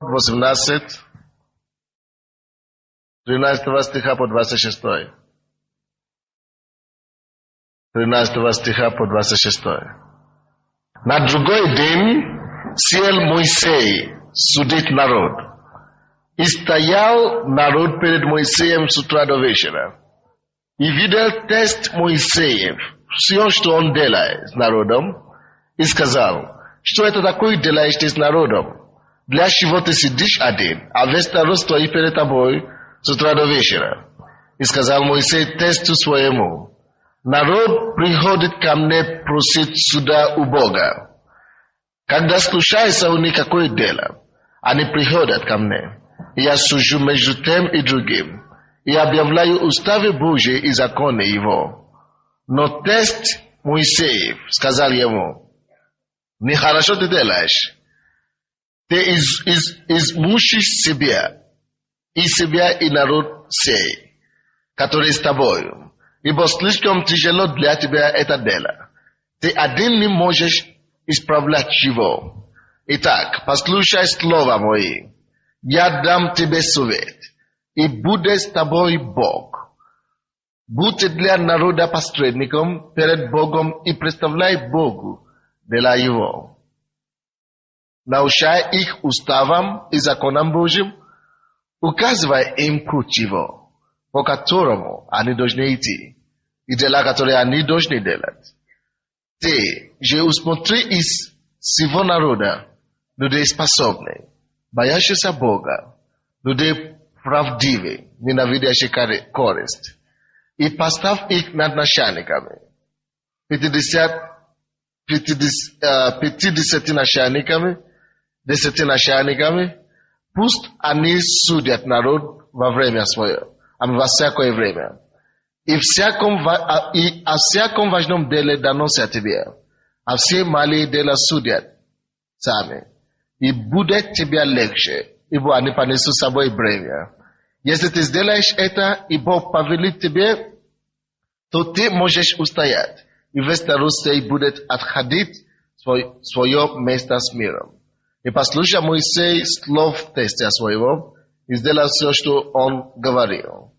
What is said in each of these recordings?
18, 13 стиха по 26. 13 стиха по 26. На другой день сел Моисей судить народ. И стоял народ перед Моисеем с утра до вечера. И видел тест Моисеев, все, что он делает с народом, и сказал: что это такое делаешь ты с народом? Для чего ты сидишь один, а весь народ стоит перед тобой с утра до вечера? И сказал Моисей тесту своему: народ приходит ко мне просить суда у Бога. Когда случается у них какое дело, они приходят ко мне, и я сужу между тем и другим, и объявляю уставы Божьи и законы его. Но тест Моисеев сказал ему: нехорошо ты делаешь. Ты измучишь себя и народ сей, который с тобою, ибо слишком тяжело для тебя это дело. Ты один не можешь исправлять его. Итак, послушай слова мои. Я дам тебе совет, и будет с тобой Бог. Будь для народа посредником перед Богом и представляй Богу дела его. Научай их уставам и законам Божьим, указывай им путь его, по которому они должны идти, и дела, которые они должны делать. Ты же усмотри из всего народа людей способных, боящихся Бога, людей правдивых, ненавидящих корость, и поставь их над начальниками, 50 начальниками, 10 начальниками. Пусть они судят народ во время свое, во всякое время. И о всяком важном деле доносят тебе, а все малые дела судят сами. И будет тебе легче, ибо они понесут с собой бремя. Если ты сделаешь это, и Бог повелит тебе, то ты можешь устоять, и весь народ сей будет отходить свое место с миром. И послушал Моисей слов тестя своего, и сделал все, что он говорил.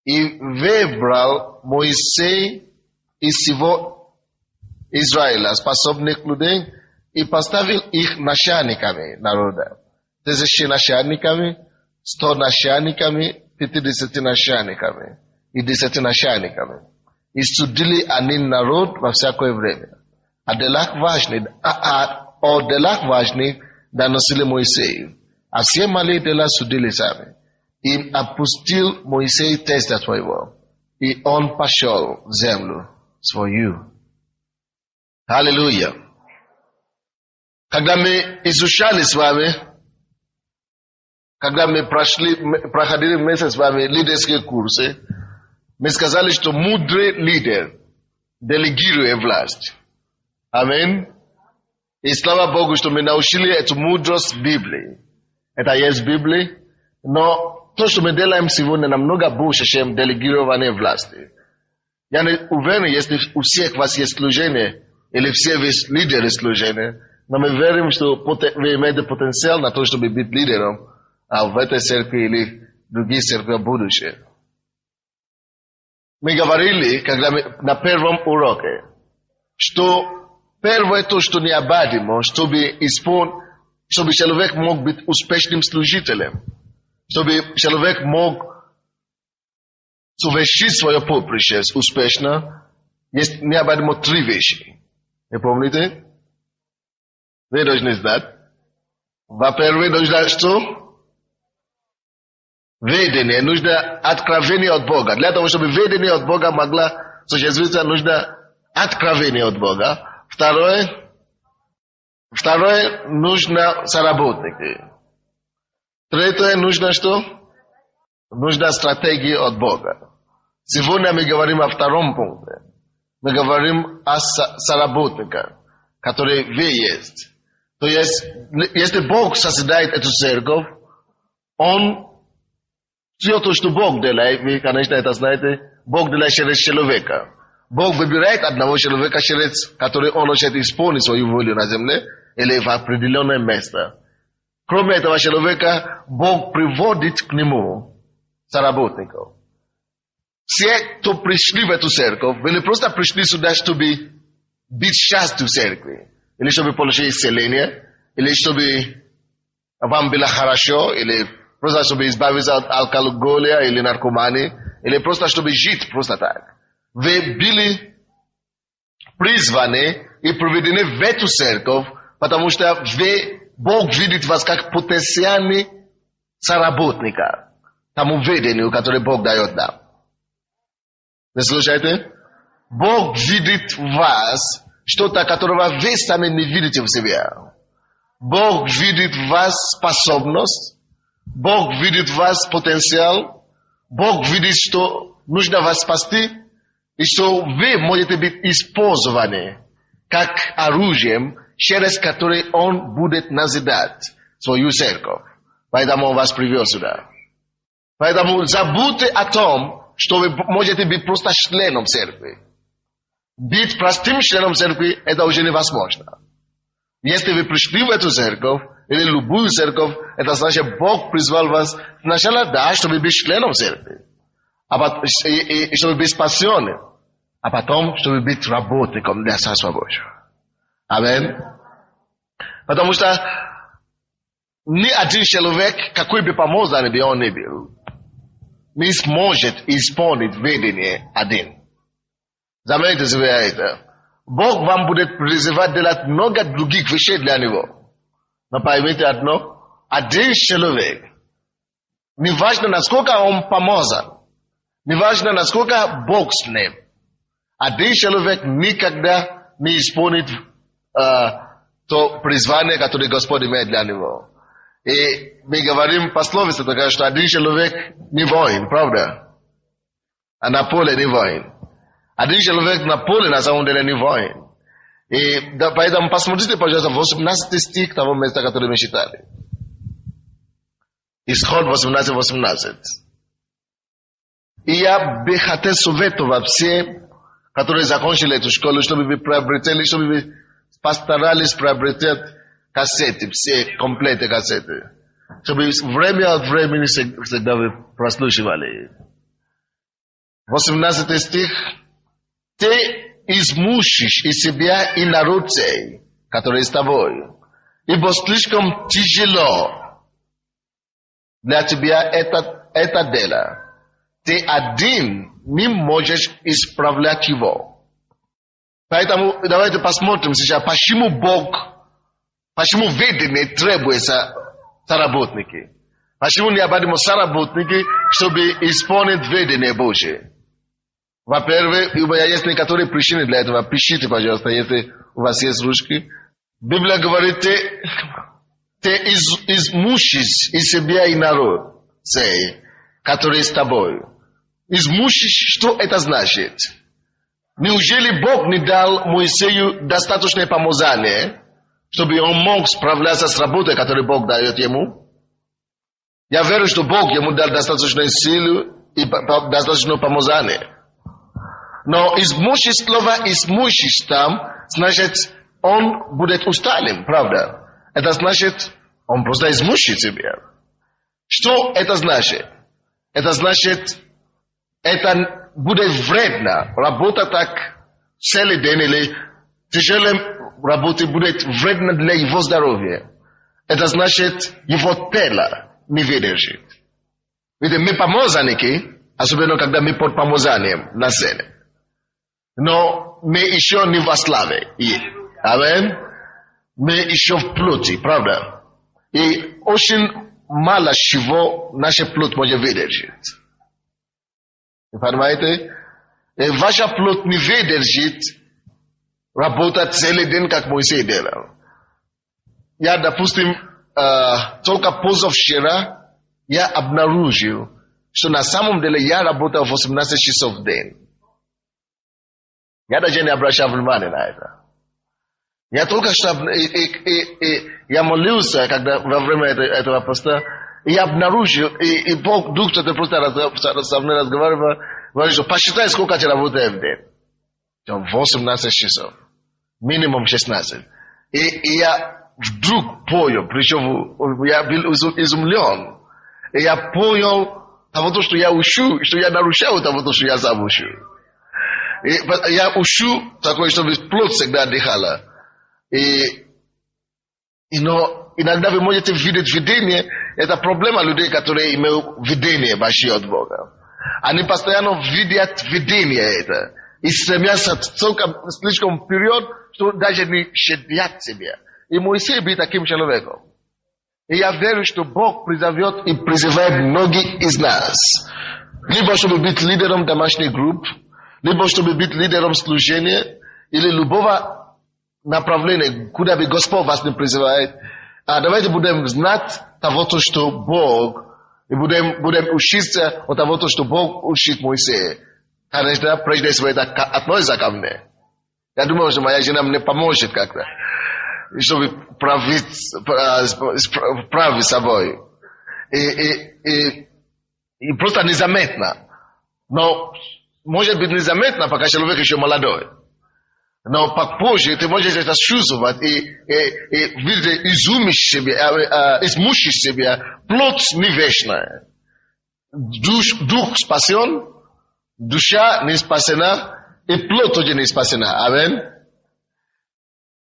И выбрал Моисей из всего Израиля способных людей, и поставил их начальниками народа. 1000 начальниками, 100 начальниками, 50 начальниками и 10 начальниками. И судили они народ во всякое время. О делах важных доносили Моисею, а все малые дела судили сами. И опустил Моисей теста своего, и он пошел в землю свою. Аллилуйя! Когда мы изучали с вами, когда мы проходили вместе с вами лидерские курсы, мы сказали, что мудрый лидер делегирует власть. Аминь. И слава Богу, что мы научили эту мудрость в Библии. Это есть в Библии, но то, что мы делаем сегодня, намного больше, чем делегирование власти. Я не уверен, если у всех вас есть служение, или все вы лидеры служения, но мы верим, что вы имеете потенциал на то, чтобы быть лидером в этой церкви или в других церквях будущее. Мы говорили, когда на первом уроке, что первое то, что необходимо, чтобы человек мог быть успешным служителем, чтобы человек мог совершить свое поприще успешно, есть необходимо 3 вещи. Вы помните? Вы должны знать. Во-первых, нужно что? Ведение. Нужно откровение от Бога. Для того, чтобы ведение от Бога могло осуществиться, нужно откровение от Бога. Второе, нужно соработники. Третье, нужно что? Нужна стратегия от Бога. Сегодня мы говорим о втором пункте. Мы говорим о соработниках, которые вы есть. То есть, если Бог созидает эту церковь, Он, все то, что Бог делает, вы, конечно, это знаете, Бог делает через человека. Бог выбирает одного человека, который Он хочет исполнить свою волю на земле или в определенное место. кроме этого человека, Бог приводит к нему соработников. Все, кто пришли в эту церковь, были просто пришли сюда, чтобы быть частью церкви. Или чтобы получить исцеление, или чтобы вам было хорошо, или просто чтобы избавиться от алкоголя или наркомании, или просто чтобы жить просто так. Вы были призваны и приведены в эту церковь, потому что Бог видит вас как потенциальный соработника тому ведению, которое Бог дает нам. Вы слушаете? Бог видит в вас что-то, которого вы сами не видите в себе. Бог видит в вас способность, Бог видит в вас потенциал, Бог видит, что нужно вас спасти, и что вы можете быть использованы как оружием, через которое Он будет назидать свою церковь. Поэтому Он вас привел сюда. Поэтому забудьте о том, что вы можете быть просто членом церкви. Быть простым членом церкви – это уже невозможно. Если вы пришли в эту церковь, или любую церковь, это значит, Бог призвал вас сначала, да, чтобы быть членом церкви, и чтобы быть спасенным, а потом, чтобы быть работником для Царства Божьего. Аминь. Потому что ни один человек, какой бы помазанный бы он ни был, не сможет исполнить ведение один. Заметьте себе это. Бог вам будет призывать делать много других вещей для Него. Но поймите одно, один человек, неважно, насколько он помазан, неважно, насколько Бог с ним, один человек никогда не исполнит то призвание, которое Господь имеет для него. И мы говорим пословица такая, что один человек не воин, правда? А на поле не воин. Один человек на поле на самом деле не воин. И да, поэтому посмотрите, пожалуйста, 18 стих того места, который мы читали. Исход 18:18. И я бы хотел советовать всем, которые закончили эту школу, чтобы вы приобретели, чтобы вы постарались приобретать кассеты, все комплеты кассеты. Чтобы время от времени всегда вы прослушивали. 18 стих. Ты измучишь из себя и народ сей, который с тобой, ибо слишком тяжело для тебя это дело. Ты один не можешь исправлять его. Поэтому давайте посмотрим сейчас, почему ведение требуется соработники. Почему необходимы соработники, чтобы исполнить ведение Божие. Во-первых, у меня есть некоторые причины для этого. Пишите, пожалуйста, если у вас есть ручки. Библия говорит, ты измучишь из себя и народ сей, который с тобой. Измучишь, что это значит? Неужели Бог не дал Моисею достаточное помазание, чтобы он мог справляться с работой, которую Бог дает ему? Я верю, что Бог ему дал достаточную силу и достаточное помазание. Но измучить слово «измучить» там, значит, он будет усталым, правда? Это значит, он просто измучит себя. Что это значит? Это значит, это будет вредно. Работа так целый день или тяжелая работа будет вредно для его здоровья. Это значит, его тело не выдержит. Видите, мы помазанники, особенно когда мы под помазанием на сцене. Но мы еще не во славе. Аминь. Мы еще в плоти, правда? И очень мало чего наша плоть может выдержать. Вы понимаете? И ваша плоть не выдержит работать целый день, как Моисей делал. Я, допустим, только позавчера я обнаружил, что на самом деле я работал 18 часов в день. Я даже не обращал внимания на это. Я только что... я молился, когда во время этого поста, и я обнаружил, и Бог, Дух Святой просто со мной разговаривал, говорит, что посчитай, сколько ты работаешь в день. 18 часов. Минимум 16. И я wdruk pojął, причем я был изумлен. И я понял того, что я учу, что я нарушал того, что я сам учу. И я учу такое, чтобы плоть всегда отдыхала. Но иногда вы можете видеть видение, это проблема людей, которые имеют видение большие от Бога. Они постоянно видят видение это. И стремятся слишком вперед, что даже не щадят себя. И Моисей был таким человеком. И я верю, что Бог призовет и призывает многих из нас. Либо чтобы быть лидером домашних групп, либо чтобы быть лидером служения, или любого направления, куда бы Господь вас не призывает. А давайте будем знать того, что Бог, и будем учиться от того, что Бог учит Моисея. Конечно, прежде всего это относится ко мне. Я думаю, что моя жена мне поможет как-то, чтобы править собой. И просто незаметно. Но может быть незаметно, пока человек еще молодой. Но попозже ты можешь это чувствовать и видишь, изумишь себя, измучишь себя. Плоть не вечная. Дух спасен, душа не спасена, и плоть тоже не спасена. Амин.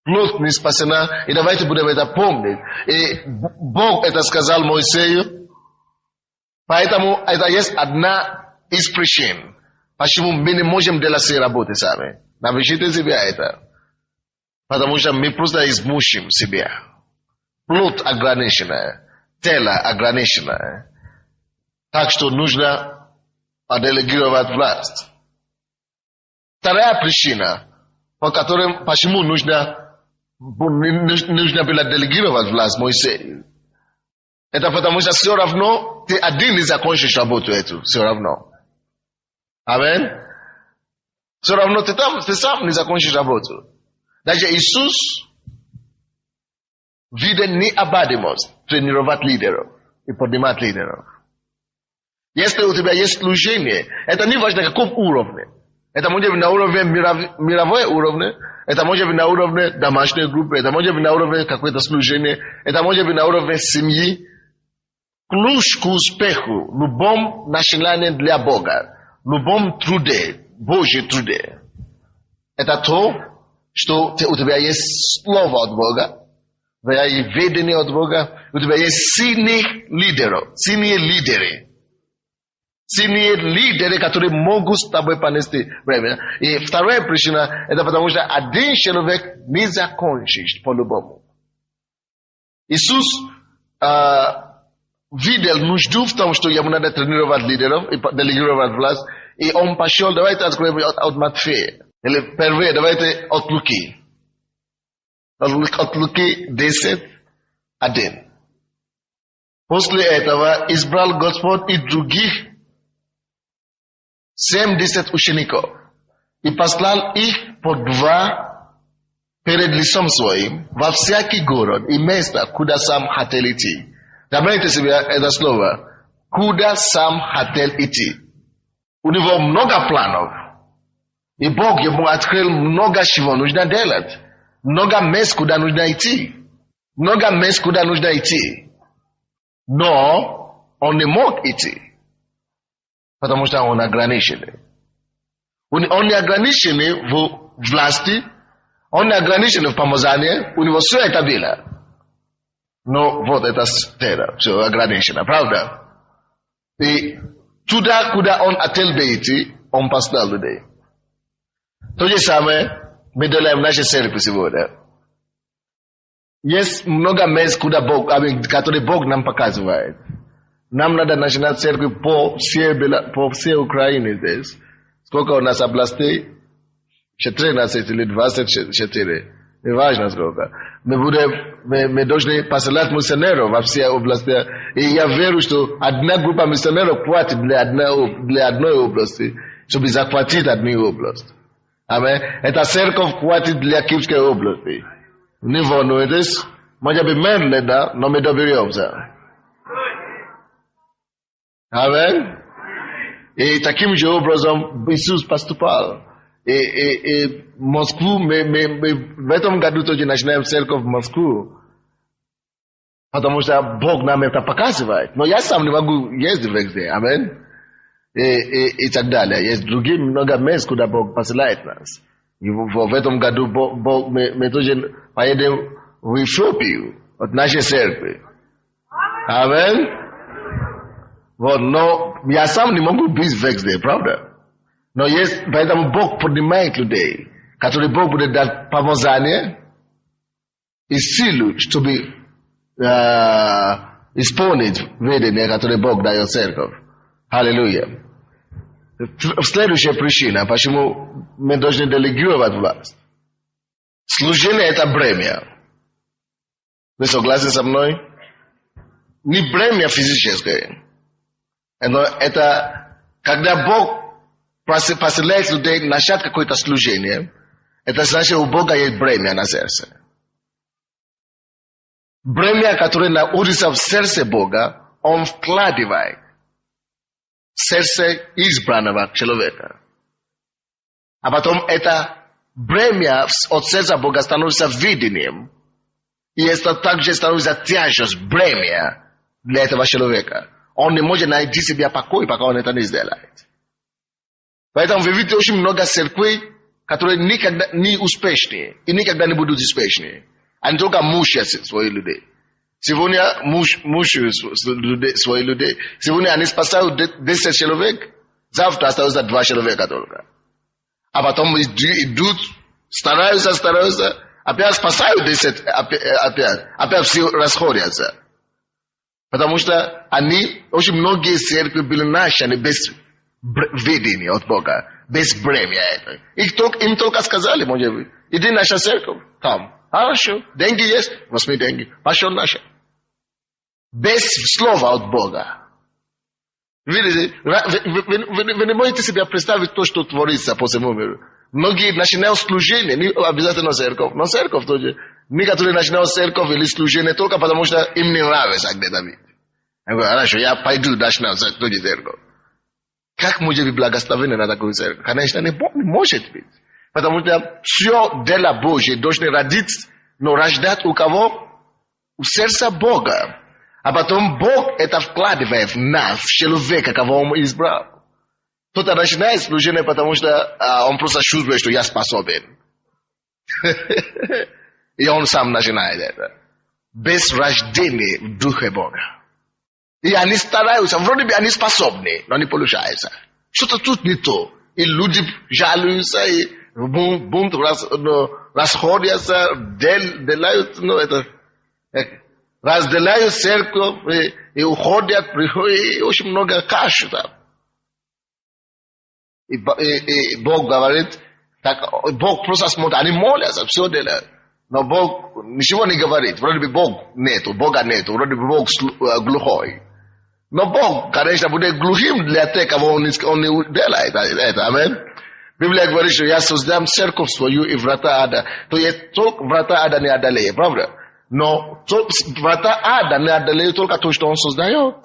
Плоть не спасена, и давайте будем это помнить. И Бог это сказал Моисею. Поэтому это есть одна из причин, почему мы не можем делать все работы сами. Напишите себе это. Потому что мы просто измучим себя. Плоть ограниченная, тело ограниченное. Так что нужно делегировать власть. Вторая причина, по которой почему нужно было делегировать власть Моисею. Это потому что все равно ты один не закончишь работу эту. Все равно. Амин. Все равно ты сам не закончишь работу. Даже Иисус видел необходимость тренировать лидеров и поднимать лидеров. Если у тебя есть служение, это не важно каком уровне. Это может быть на уровне мировой уровне, это может быть на уровне домашней группы, это может быть на уровне какое-то служение, это может быть на уровне семьи. Ключ к успеху в любом начинании для Бога, в любом труде, Божьем труде, это то, что у тебя есть слово от Бога, у тебя есть ведение от Бога, у тебя есть сильные лидеры, которые могут с тобой понести время. И вторая причина, это потому что один человек не закончит по-любому. Иисус видел нужду в том, что ему надо тренировать лидеров и делегировать власть, и он пошел, давайте откроем от Матфея, или первые, давайте от Луки. От Луки 10:1. После этого избрал Господь и других 70 учеников, и послал их по 2 перед лицом своим во всякий город и место, куда сам хотел идти. Добавьте себе это слово. Куда сам хотел идти. У него много планов. И Бог ему открыл много чего нужно делать. Много мест, куда нужно идти. Но он не мог идти. Потому что он ограниченный. Он не ограниченный в власти. Он не ограниченный в помазании. У него все это было. Но вот это все ограничено, правда? И туда, куда он хотел бы идти, он послал людей. То же самое мы делаем в нашей церкви сегодня. Есть много мест, которые Бог нам показывает. Нам надо начинать церковь по всей Украине здесь. Сколько у нас областей? 14 или 24. Не важно сколько. Мы должны посылать миссионеров во все области. И я верю, что одна группа миссионеров хватит для одной области, чтобы захватить одну область. Амин. Эта церковь хватит для Киевской области. Не волнуйтесь. Может быть медленно, но мы доберемся. Амин. И таким же образом Иисус поступал. И Москву, мы в этом году тоже начинаем церковь в Москву. Потому что Бог нам это показывает. Но я сам не могу ездить везде. Аминь. И так далее. Есть другие много мест, куда Бог посылает нас. И в этом году мы тоже поедем в Эфиопию от нашей церкви. Аминь. Вот, но я сам не могу быть везде, правда? Но есть, поэтому Бог поднимает людей, которые Бог будет дать помазание и силу, чтобы исполнить видение, которое Бог дает церковь. Аллилуйя. Следующая причина, почему мы должны делегировать власть. Служение – это бремя. Вы согласны со мной? Не бремя физическое. Но это, когда Бог посылает людей начать какое-то служение, это значит, у Бога есть бремя на сердце. Бремя, которое находится в сердце Бога, Он вкладывает в сердце избранного человека. А потом это бремя от сердца Бога становится видением. И это также становится тяжесть, бремя для этого человека. Он не может найти себе покой, пока он это не сделает. Поэтому вы видите очень много церквей, которые никогда не успешные и никогда не будут успешные. Они только мучают своих людей. Сегодня мучают своих людей. Сегодня они спасают 10 человек, завтра остается 2 человека только. А потом идут, стараются, опять спасают 10, опять все расходятся. Потому что очень многие церкви были начаты без видения от Бога, без бремя. Им только сказали, может быть, иди в нашу церковь, там. Хорошо, деньги есть, возьми деньги, пошел наша. Без слова от Бога. Видите, вы не можете себе представить то, что творится по всему миру. Многие начинают служение, не обязательно церковь, но церковь тоже. Некоторые начинают церковь или служение только потому, что им не нравится где-то быть. Я говорю, хорошо, я пойду начну тоже церковь. Как может быть благословение на такую церковь? Конечно, не может быть. Потому что все дело Божье должны родиться, но рождать у кого? У сердца Бога. А потом Бог это вкладывает в нас, в человека, кого Он избрал. Кто-то начинает служение, потому что он просто чувствует, что я способен. И он сам начинает это. Без рождения в Духе Бога. И они стараются, вроде бы они способны, но не получается. Что-то тут не то. И люди жалуются, и бунт расходятся, разделяют церковь, и уходят, и очень много каши там. И Бог говорит, так, Бог просто смотрит, они молятся, все делают. Но Бог ничего не говорит. Вроде бы Бога нету, вроде бы Бог глухой. Но Бог, конечно, будет глухим для тех, кого Он не делает это. Аминь. Библия говорит, что я создам церковь свою и врата ада. То есть только врата ада не одолеют, правда? Но врата ада не одолеют только то, что Он создает.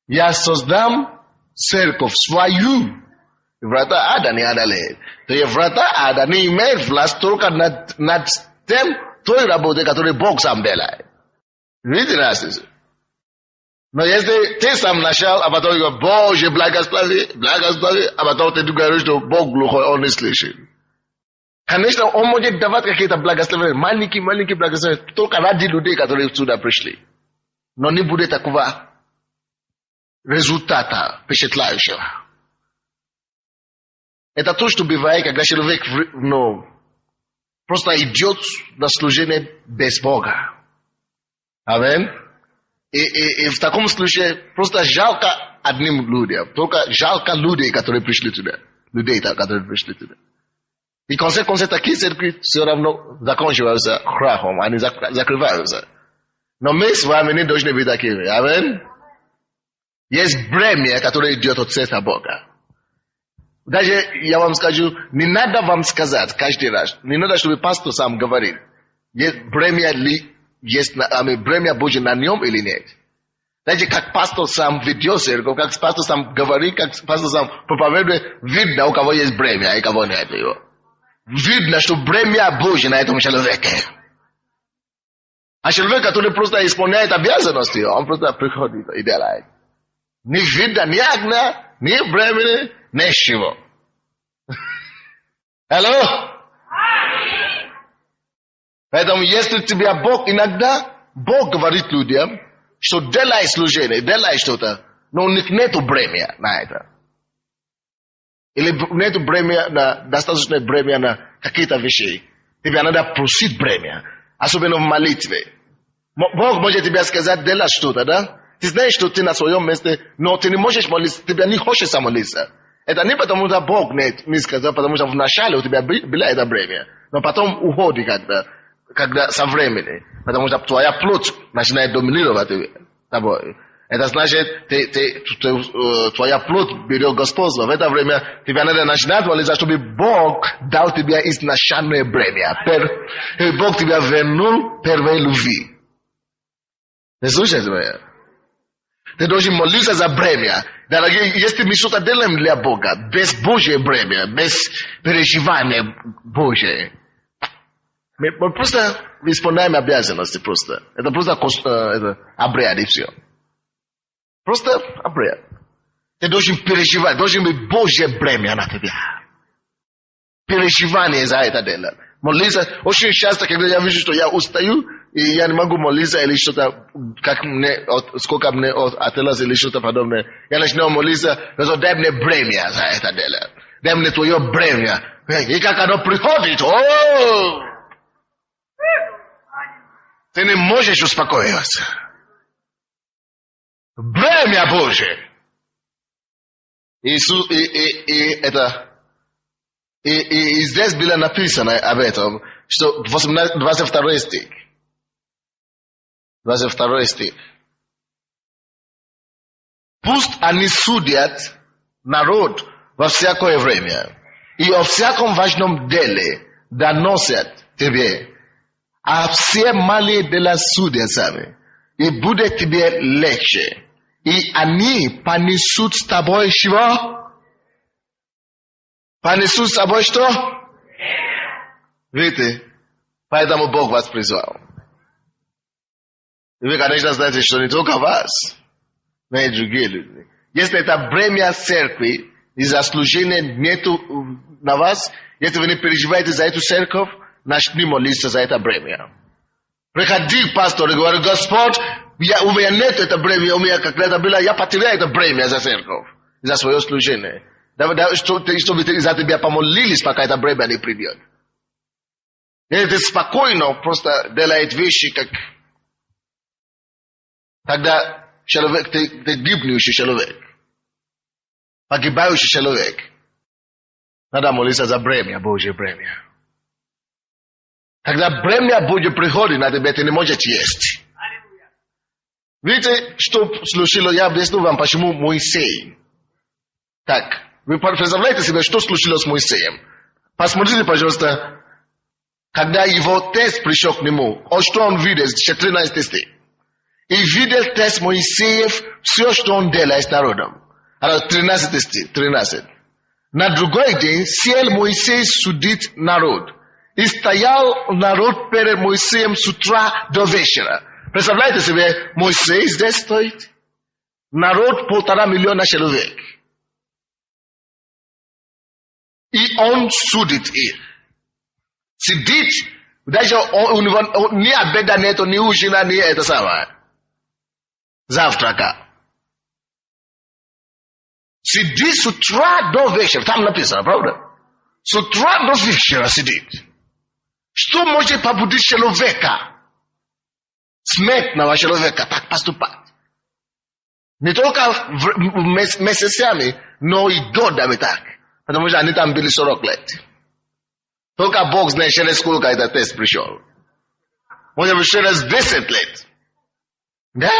Я создам церковь свою. Врата ада не одолеет. То есть врата ада не имеют власть только над той работой, которую Бог сам делает. Видите разницу? Но если ты сам начал, а потом говоришь, Боже, благослови, а потом ты говоришь, что Бог глухой, Он не слышит. Конечно, Он может давать какие-то благословения, маленькие благословения, только ради людей, которые сюда пришли. Но не будет такого результата впечатляющего. Это то, что бывает, когда человек просто идет на служение без Бога. Аминь. И в таком случае просто жалко одним людям. Только жалко людей, которые пришли туда. И конце такие церкви все равно заканчиваются крахом, они закрываются. Но мы с вами не должны быть такими. Аминь. Есть бремя, которое идет от сердца Бога. Даже я вам скажу, не надо вам сказать каждый раз, не надо, чтобы пастор сам говорил, есть бремя Божье на нем или нет. Даже как пастор сам ведет церковь, как пастор сам говорит, как пастор сам проповедует, видно, у кого есть бремя, а у кого нет его. Видно, что бремя Божье на этом человеке. A человек, который просто исполняет обязанности, он просто приходит и делает. Ни вида, ни огня, ни времени, ничего. Алло? Поэтому, если тебя Бог иногда, Бог говорит людям, что делай служение, делай что-то, но у них нету бремя на это. Или нету бремя на, достаточное бремя на какие-то вещи. Тебе надо просить бремя, особенно в молитве. Бог может тебе сказать, делай что-то, да? Ты знаешь, что ты на своем месте, но ты не можешь молиться, тебе не хочется молиться. Это не потому, что Бог не сказал, потому что вначале у тебя было это бремя, но потом уходит когда со временем, потому что твоя плоть начинает доминировать тобой. Это значит, твоя плоть берет господство. В это время тебе надо начинать молиться, чтобы Бог дал тебе изначальное бремя. Бог тебя вернул первой любви. Ты слушаешь меня? Ты должен молиться за бремя. Дорогие, если мы что-то делаем для Бога, без Божьего бремя, без переживания Божьего, мы просто исполняем обязанности просто. Это просто обряд и все. Просто обряд. Ты должен переживать, должен быть Божье бремя на тебя. Переживание за это дело. Молиться. Очень часто, когда я вижу, что я устаю, и я не могу молиться или что-то, как мне, сколько мне отелось или что-то подобное, я начну молиться, но дай мне бремя за это дело. Дай мне твое бремя. И как оно приходит, ты не можешь успокоиться. Бремя Божие. Иисус, и здесь было написано об этом, что 22 стих. 22 стих. Пусть они судят народ во всякое время, и о всяком важном деле доносят тебе, а все малые дела судят сами, и будет тебе легче. И они понесут с тобой чего? Понесут с тобой что? Видите? Поэтому Бог вас призвал. И вы, конечно, знаете, что не только вас, но и другие люди. Если это бремя церкви, и заслужения нету на вас, если вы не переживаете за эту церковь, начни молиться за это бремя. Приходи к пастору и говори, Господь, у меня нет это бремя, у меня когда-то было, я потерял это бремя за церковь, за свое служение. Чтобы за тебя помолились, пока это бремя не придет. И ты спокойно просто делаешь вещи, как... Тогда человек, ты гибнущий человек, погибающий человек. Надо молиться за бремя, Божье бремя. Когда бремя Божье приходит на тебя, ты не можешь есть. Видите, что случилось? Я объясню вам, почему Моисей. Так, вы представляете себе, что случилось с Моисеем? Посмотрите, пожалуйста, когда его тесть пришел к нему, что он видел, 13 стих. И видел тесть Моисеев все, что он делает с народом. 13 стих, 13. На другой день сел Моисей судить народ. И стоял народ перед Моисеем с утра до вечера. Представляете себе, Моисей здесь стоит. Народ 1,5 миллиона человек. И он судит их. Сидит, даже ни обеда нету, ни ужина, ни это самое. Завтрака. Сидит с утра до вечера. Там написано, правда? С утра до вечера сидит. Что может побудить человека? Смертного человека так поступать. Не только месяцами, но и годами так. Потому что они там были 40 лет. Только Бог знает, через сколько этот тест пришел. Может быть, через 10 лет. Да?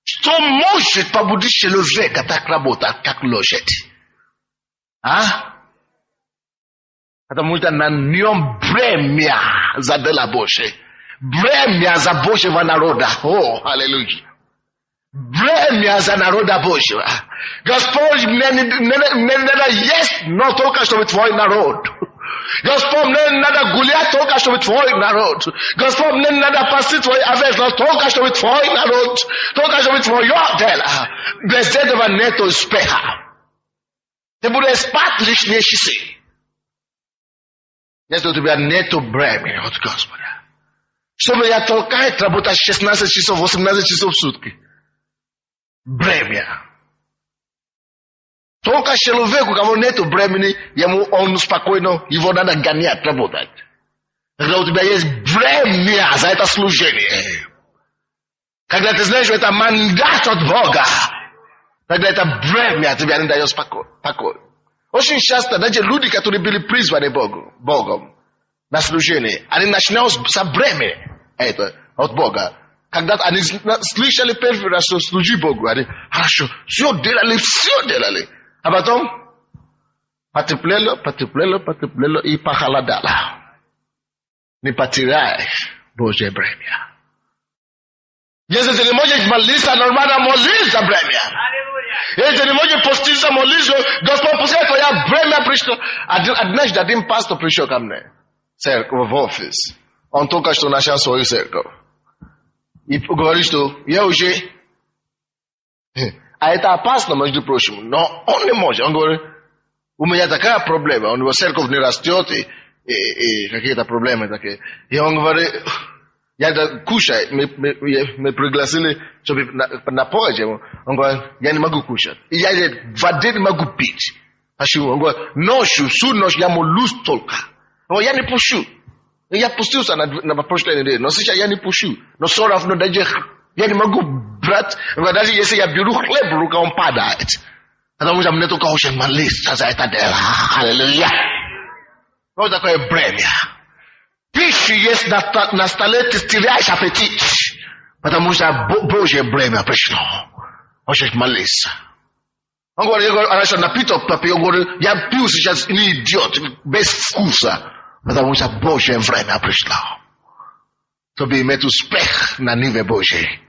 Что может побудить человека так работать, как лошадь? А? Потому что на нем бремя за дело Божие. Бремя за Божьего народа. О, аллилуйя. Бремя за народа Божьего. Господь, мне надо есть, но только чтобы твой народ. Господь, не надо гулять только, чтобы твой народ. Господь, не надо пасти твой овец, но только, чтобы твой народ. Только, чтобы твое дело. Без этого нет успеха. Ты будешь спать лишние часы. Если у тебя нету бремени от Господа. Что меня толкает работать 16 часов, 18 часов в сутки? Бремя. Только человеку, у кого нету бремени, он спокойно, его надо гонять, работать. Когда у тебя есть бремя за это служение. Когда ты знаешь, что это мандат от Бога. Тогда это бремя тебя не дает покой. Очень часто даже люди, которые были призваны Богом на служение, они начинают с бремени это от Бога. Когда они слышали первый раз, что служи Богу, они хорошо, все делали. А потом потеплело и похолодало. Не потеряй Божье бремя. Если ты не можешь молиться, нормально молись за бремя. Если ты не можешь поститься, молиться, Господь, пускай твоя бремя пришло. Однажды один пастор пришел ко мне в офис. Он только что начал свою церковь. И говорит, что я уже... А это опасно, между прочим. Но он не может. Он говорит, у меня такая проблема. У него церковь не растет, и какие-то проблемы такие. И он говорит, я кушаю. Мы пригласили, чтобы на поезде. Он говорит, я не могу кушать. И я воды не могу пить. Почему? Он говорит, ночью, всю ночь я молюсь только. Он говорит, я не пущу. Я пустился на прошлой неделе, но сейчас я не пущу. Но все равно даже я не могу брать. Даже если я беру хлеб, рука он падает. Потому что мне только очень молиться за это дело. Аллилуйя. Вот такое бремя. Пища есть на столе, ты теряешь аппетит. Потому что Божье бремя пришло. Очень молиться. Он говорит, хорошо, напиток попил. Он говорит, я пью сейчас не идет, без вкуса. Потому что Божье время пришло. Чтобы иметь успех на ниве Божьей.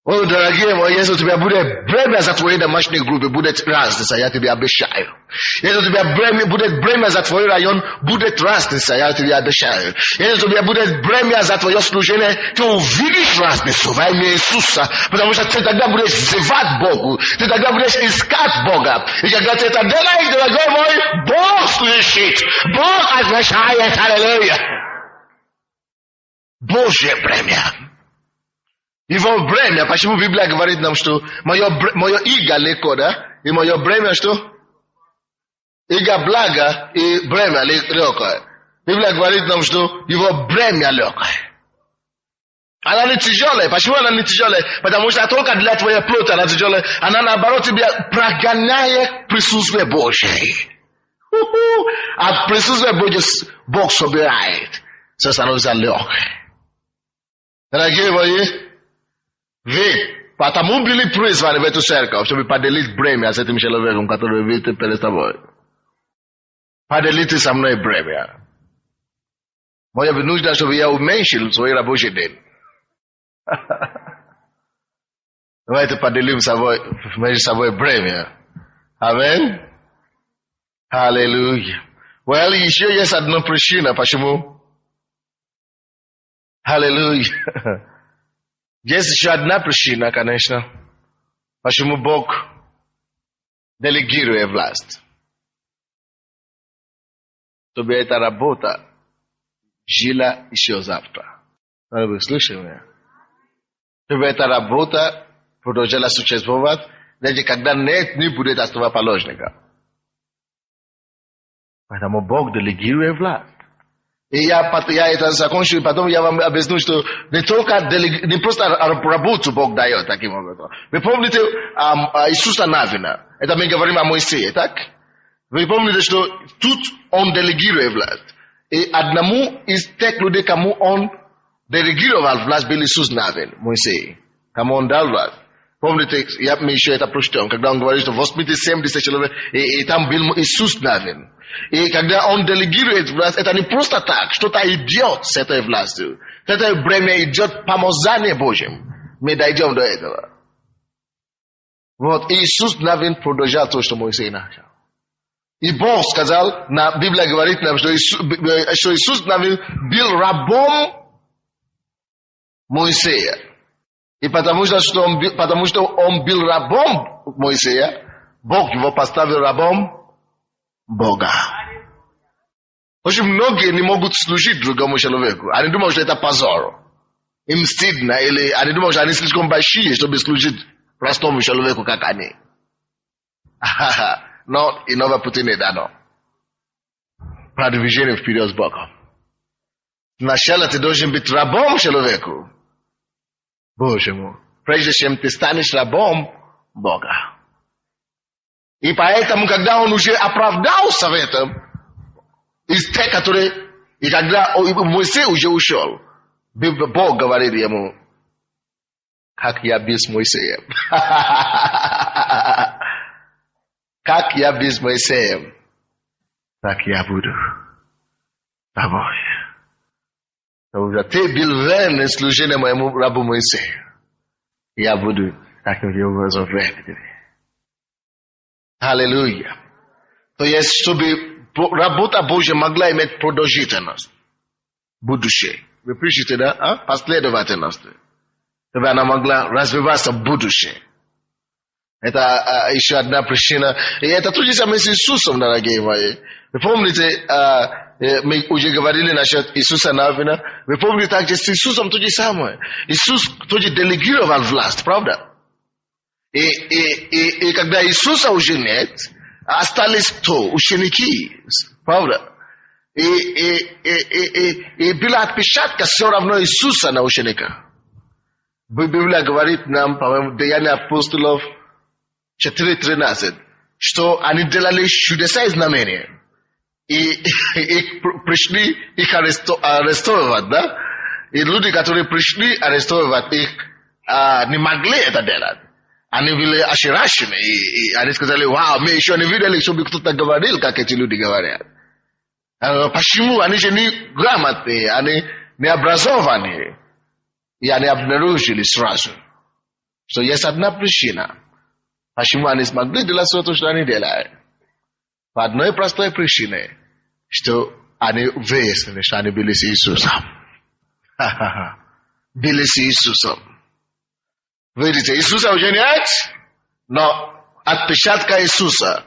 О, дорогие мои, если у тебя будет бремя за твои домашние группы, будет разница, я тебе обещаю. Если у тебя будет бремя за твой район, будет разница, я тебе обещаю. Если у тебя будет бремя за твое служение, ты увидишь разницу во имя Иисуса. Потому что ты тогда будешь взывать Богу. Ты тогда будешь искать Бога. И когда ты это делаешь, дорогой мой, Бог слышит. Бог отвечает. Аллилуйя. Божье бремя. Его бремя, почему Библия говорит нам, что мое иго легко, да? И мое бремя что? Иго благо и бремя легкое. Библия говорит нам, что его бремя легкое. Она не тяжелая. Почему она не тяжелая? Потому что только для твоей плоти она тяжелая. Она наоборот тебя прогоняет присутствие Божье. А присутствие Божье Бог собирает. Все становится легкое. Дорогие мои, вы потому были призваны в эту церковь, чтобы поделить бремя с этим человеком, который видит перед тобой. Поделите со мной бремя. Мне нужно, чтобы я уменьшил свой рабочий день. Давайте поделим между собой бремя. Аминь. Аллилуйя. Well, еще есть одна причина, почему. Аллилуйя. Есть еще одна причина, конечно, почему Бог делегирует власть. Чтобы эта работа жила еще завтра. Вы слышите меня? Чтобы эта работа продолжала существовать, даже когда не будет основоположника. Поэтому Бог делегирует власть. И я это закончу, и потом я вам объясню, что не просто работу Бог дает таким образом. Вы помните Иисуса Навина? Это мы говорим о Моисее, так? Вы помните, что тут он делегирует власть. И одному из тех людей, кому он делегировал власть, был Иисус Навин, Моисей. Кому он дал власть. Помните, мы еще это прочтем, когда он говорит, что 80-70 человек, и там был Иисус Навин. И когда он делегирует власть, это не просто так, что-то идет с этой властью. Это бремя идет помазание Божьим. Мы дойдем до этого. Вот Иисус Навин продолжал то, что Моисей начал. И Бог сказал, Библия говорит нам, что Иисус был рабом Моисея. И потому что он был рабом Моисея, Бог его поставил рабом Бога. Очень многие не могут служить другому человеку. Они думают, что это позор. Им стыдно, или они думают, что они слишком большие, чтобы служить простому человеку, как они. Но иного пути не дано. Продвижение вперед с Богом. Сначала ты должен быть рабом человеку. Божьему. Прежде чем ты станешь рабом Бога. И поэтому, когда он уже оправдался в этом, из тех, которые... И когда Моисей уже ушел, Бог говорит ему, как я без Моисея. Как я без Моисея, так я буду с тобой. Потому что ты был верен служению моему рабу Моисею. Я буду таким образом верен тебе. Аллилуйя. То есть, чтобы работа Божья могла иметь продолжительность, будущее. Вы пишете, да? Последовательность. Чтобы она могла развиваться в будущее. Это еще одна причина. И это то же самое с Иисусом, дорогие мои. Вы помните, мы уже говорили насчет Иисуса Навина. Вы помните также с Иисусом то же самое. Иисус тоже делегировал власть, правда? И когда Иисуса уже нет, остались кто? Ученики, правда? И была отпечатка все равно Иисуса на учениках. Библия говорит нам, по-моему, Деяния апостолов 4:13, что они делали чудеса и знамения. И пришли их арестовывать, да? И люди, которые пришли арестовывать их, не могли это делать. Они были ошарашены. И они сказали, вау, мы еще не видели, чтобы кто-то говорил, как эти люди говорят. Почему? Они же не грамотные, они не образованные. И они обнаружили сразу, что есть одна причина. Почему они смогли делать все то, что они делают? По одной простой причине, что они выяснили, что они были с Иисусом. Были с Иисусом. Видите, Иисуса уже нет, но отпечатка Иисуса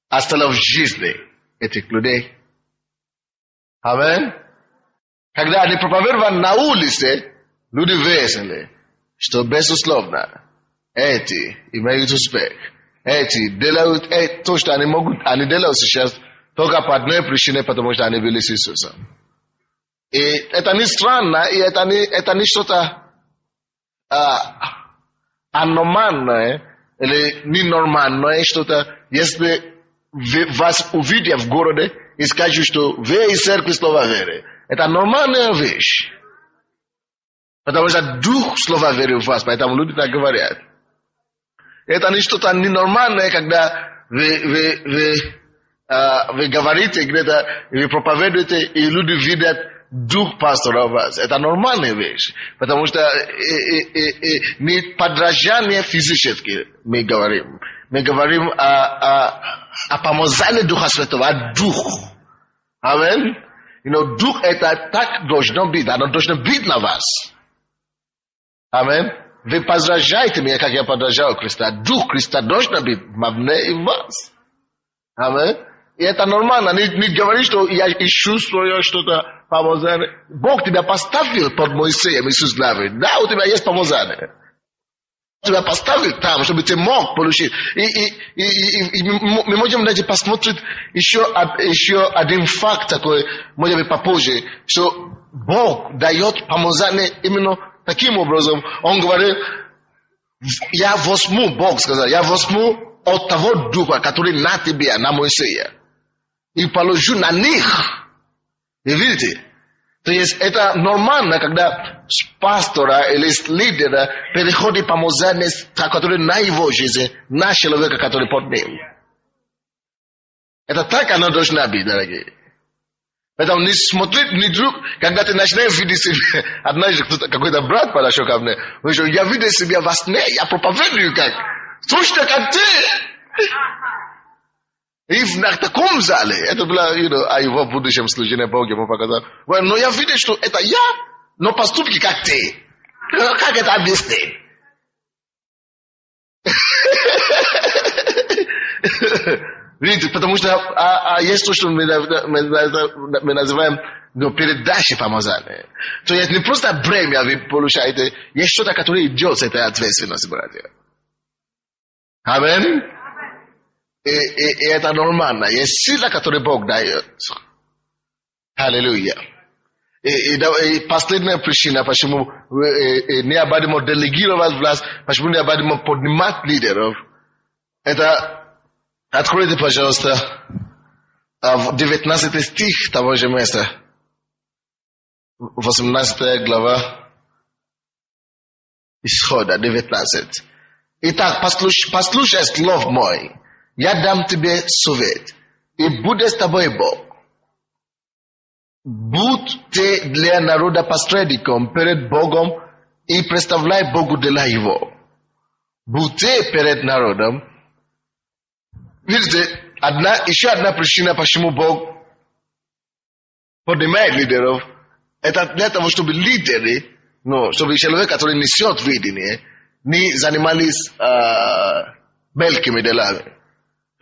осталась в жизни этих людей. Аминь. Когда они проповедовали на улице, люди выяснили, что безусловно эти имеют успех. Эти делают то, что они могут, они делают сейчас только по одной причине, потому что они были с Иисусом. И это не странно, и это не что-то аномальное или ненормальное, что-то, если вас увидят в городе и скажут, что вы из церкви слова веры. Это нормальная вещь. Потому что дух слова веры в вас, поэтому люди так говорят. Это не что-то ненормальное, когда вы говорите где-то, вы проповедуете, и люди видят дух пастора в вас. Это нормальная вещь. Потому что не подражание физически мы говорим. Мы говорим о помазании Духа Святого, о духу. Аминь. Дух это так должно быть. Оно должно быть на вас. Аминь. Вы подражаете меня, как я подражал Христа. Дух Христа должен быть во мне и в вас. Аминь. И это нормально. Не говори, что я ищу свое что-то помазание. Бог тебя поставил под Моисеем, Иисус говорит. Да, у тебя есть помазание. Тебя поставил там, чтобы ты мог получить. И мы можем даже посмотреть еще один факт такой, может быть, попозже, что Бог дает помазание именно таким образом. Он говорит, я возьму, Бог сказал, я возьму от того духа, который на тебе, на Моисея, и положу на них. И видите? То есть это нормально, когда с пастора или с лидера переходит помазание, который на его жизнь, на человека, который под ним. Это так оно должно быть, дорогие. Поэтому не смотри, не вдруг, когда ты начинаешь видеть себя, однажды какой-то брат подошел ко мне, он говорит, я видел себя во сне, я проповедую как, точно как ты. И в таком зале, это было, а его в будущем служение Бог ему показал. Но я видел, что это я, но поступки как ты. Как это объяснить? Видите, потому что есть то, что мы называем передачей помазания. То есть не просто бремя вы получаете, есть что-то, которое идет с этой ответственностью, братья. Аминь. И это нормально. Есть сила, которую Бог дает. Аллилуйя. И последняя причина, почему необходимо делегировать власть, почему необходимо поднимать лидеров, это откройте, пожалуйста, в 19 стих того же места. 18 глава Исхода, 19. Итак, послушай слов мой. Я дам тебе совет, и будет с тобой Бог. Будь ты для народа посредником перед Богом и представляй Богу дела его. Будь ты перед народом. Видите, еще одна причина, почему Бог поднимает лидеров, это для того, чтобы лидеры, чтобы человек, который несет видение, не занимались мелкими делами.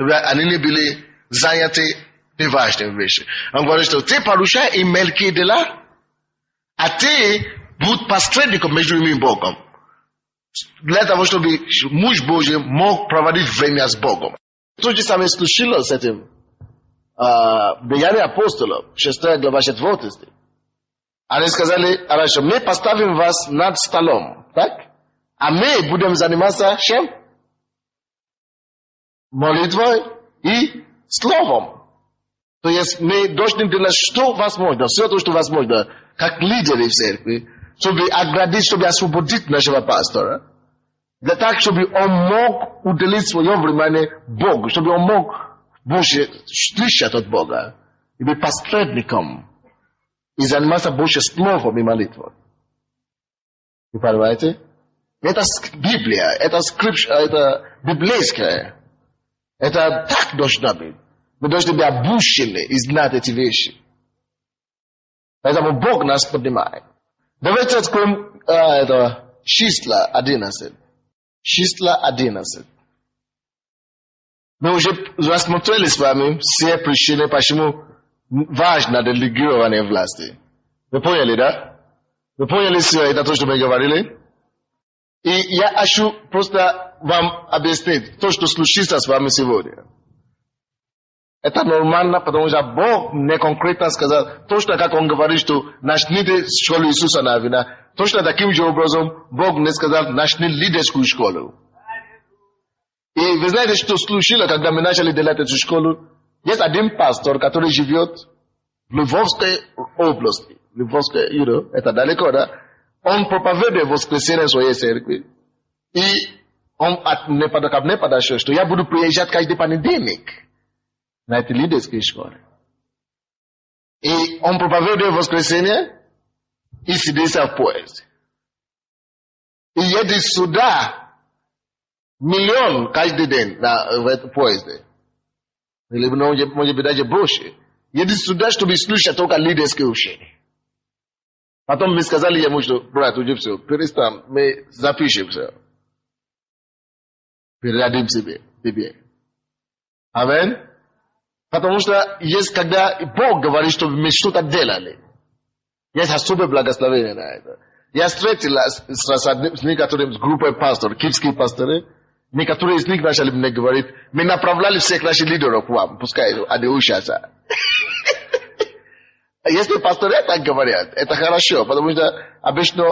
Они не были заняты неважными вещами. Он говорит, что ты поручай им мелкие дела, а ты будь посредником между ними и Богом. Для того, чтобы муж Божий мог проводить время с Богом. То же самое случилось с этим Деяния апостолов, 6 глава 4 стих. Они сказали, хорошо, мы поставим вас над столом, так? А мы будем заниматься чем? Молитвой и словом. То есть мы должны делать, что возможно, все то, что возможно, как лидеры в церкви, чтобы оградить, чтобы освободить нашего пастора. Для того, чтобы он мог уделить свое внимание Богу, чтобы он мог больше слышать от Бога и быть посредником и заниматься больше словом и молитвой. Вы понимаете? Это Библия, это скрипт, это библейское. Это так должно быть. Мы должны быть обучены и знать эти вещи. Поэтому Бог нас поднимает. Давайте откроем числа 11. Числа 11. Мы уже рассмотрели с вами все причины, почему важно делегирование власти. Вы поняли, да? Вы поняли все это, то, что мы говорили? И я хочу просто вам объяснить то, что случится с вами сегодня. Это нормально, потому что Бог мне конкретно сказал, точно как Он говорит, что начните школу Иисуса Навина, точно таким же образом Бог мне сказал, начни лидерскую школу. И вы знаете, что случилось, когда мы начали делать эту школу? Есть один пастор, который живет в Львовской области. Львовская, это далеко, да? Он проповедует воскресенье в своей церкви. И он мне подошел, что я буду приезжать каждый понедельник на эти лидерские школы. И он проповедует в воскресенье и сидится в поезде. И едет сюда 1 миллион каждый день в этом поезде. Или, может быть, даже больше. Едет сюда, чтобы слушать только лидерские учения. Потом мы сказали ему, что, брат, уже все, перестань, мы запишем все. Передадим тебе. Аминь. Потому что есть, когда Бог говорит, чтобы мы что-то делали. Есть особое благословение на это. Я встретилась с некоторыми группой пасторов, киевские пасторы. Некоторые из них начали мне говорить, мы направляли всех наших лидеров к вам, пускай они учатся. Если пасторы так говорят, это хорошо, потому что обычно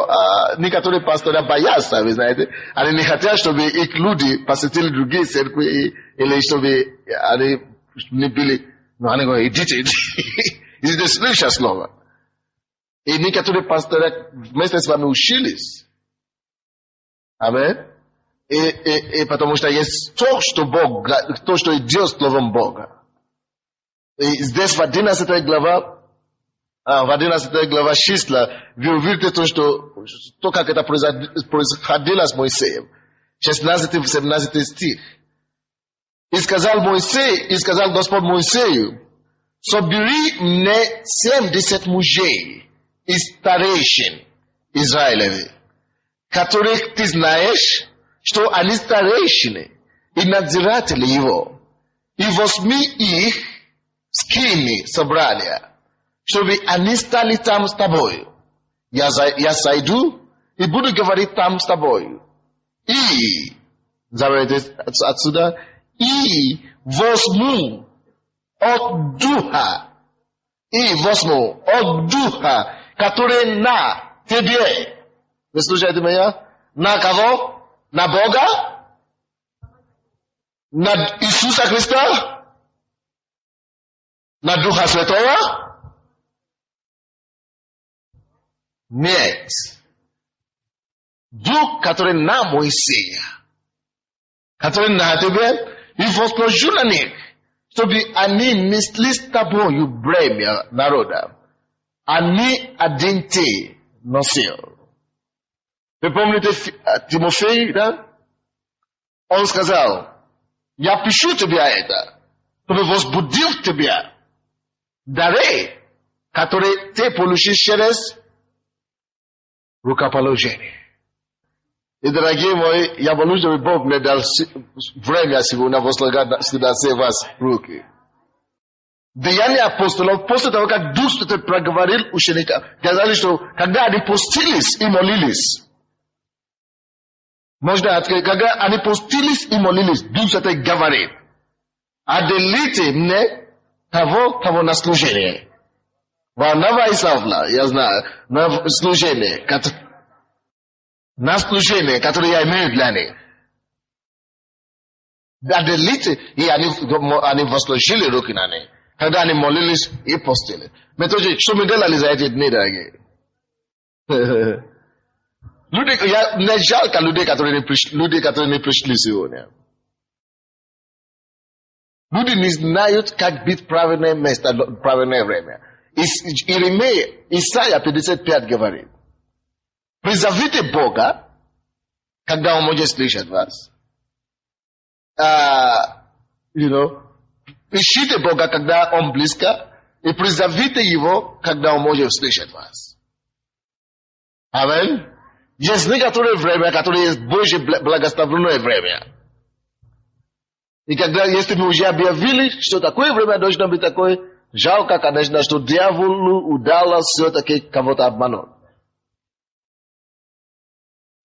некоторые пасторы боятся, вы знаете. Они не хотят, чтобы их люди посетили другие церкви, или чтобы они не были, но они говорят, идите, слышат слово. И некоторые пасторы вместе с вами учились. Аминь. И потому что есть то, что Бог, то, что идет словом Бога. И здесь в 11 глава числа, вы увидите то, как это происходило с Моисеем. 16-17 стих. И сказал Господь Моисею: собери мне 70 мужей из старейшин Израилевых, которых ты знаешь, что они старейшины и надзиратели его, и возьми их в скини собрания, чтобы они стали там с тобою. Я сойду и буду говорить там с тобою. И, заберите отсюда, и возьму от Духа, который на тебе. Вы слушаете меня? На кого? На Бога? На Иисуса Христа? На Духа Святого? Нет. Дух, который на Моисея, который на тебе, и возложу на них, чтобы они несли с тобою бремя народа. Они один ты носил. Вы помните Тимофей, да? Он сказал: я пишу тебе это, чтобы возбудил тебя дары, которые ты получишь через рукоположение. И, дорогие мои, я молюсь, чтобы Бог мне дал время сегодня возлагать сюда все вас руки. Деяния апостолов, после того, как Дух Святой проговорил ученикам, сказали, что когда они постились и молились, когда они постились и молились, Дух Святой говорит: отделите мне того на служение. Варнава и Савла, я знаю, на служение, которое я имею для них. Отделите, и они возложили руки на них, когда они молились и постили. Но тоже, что мы делали за эти дни, дорогие? Не жалко людей, которые не пришли сегодня. Люди не знают, как быть в правильное место, в правильное время. Исайя 55 говорит: призовите Бога, когда Он может слышать вас. Ищите Бога, когда Он близко, и призовите Его, когда Он может слышать вас. Аминь. Есть некоторое время, которое есть Божье благословенное время. И когда, если мы уже объявили, что такое время должно быть такое, жалко, конечно, что дьяволу удалось все-таки кого-то обмануть.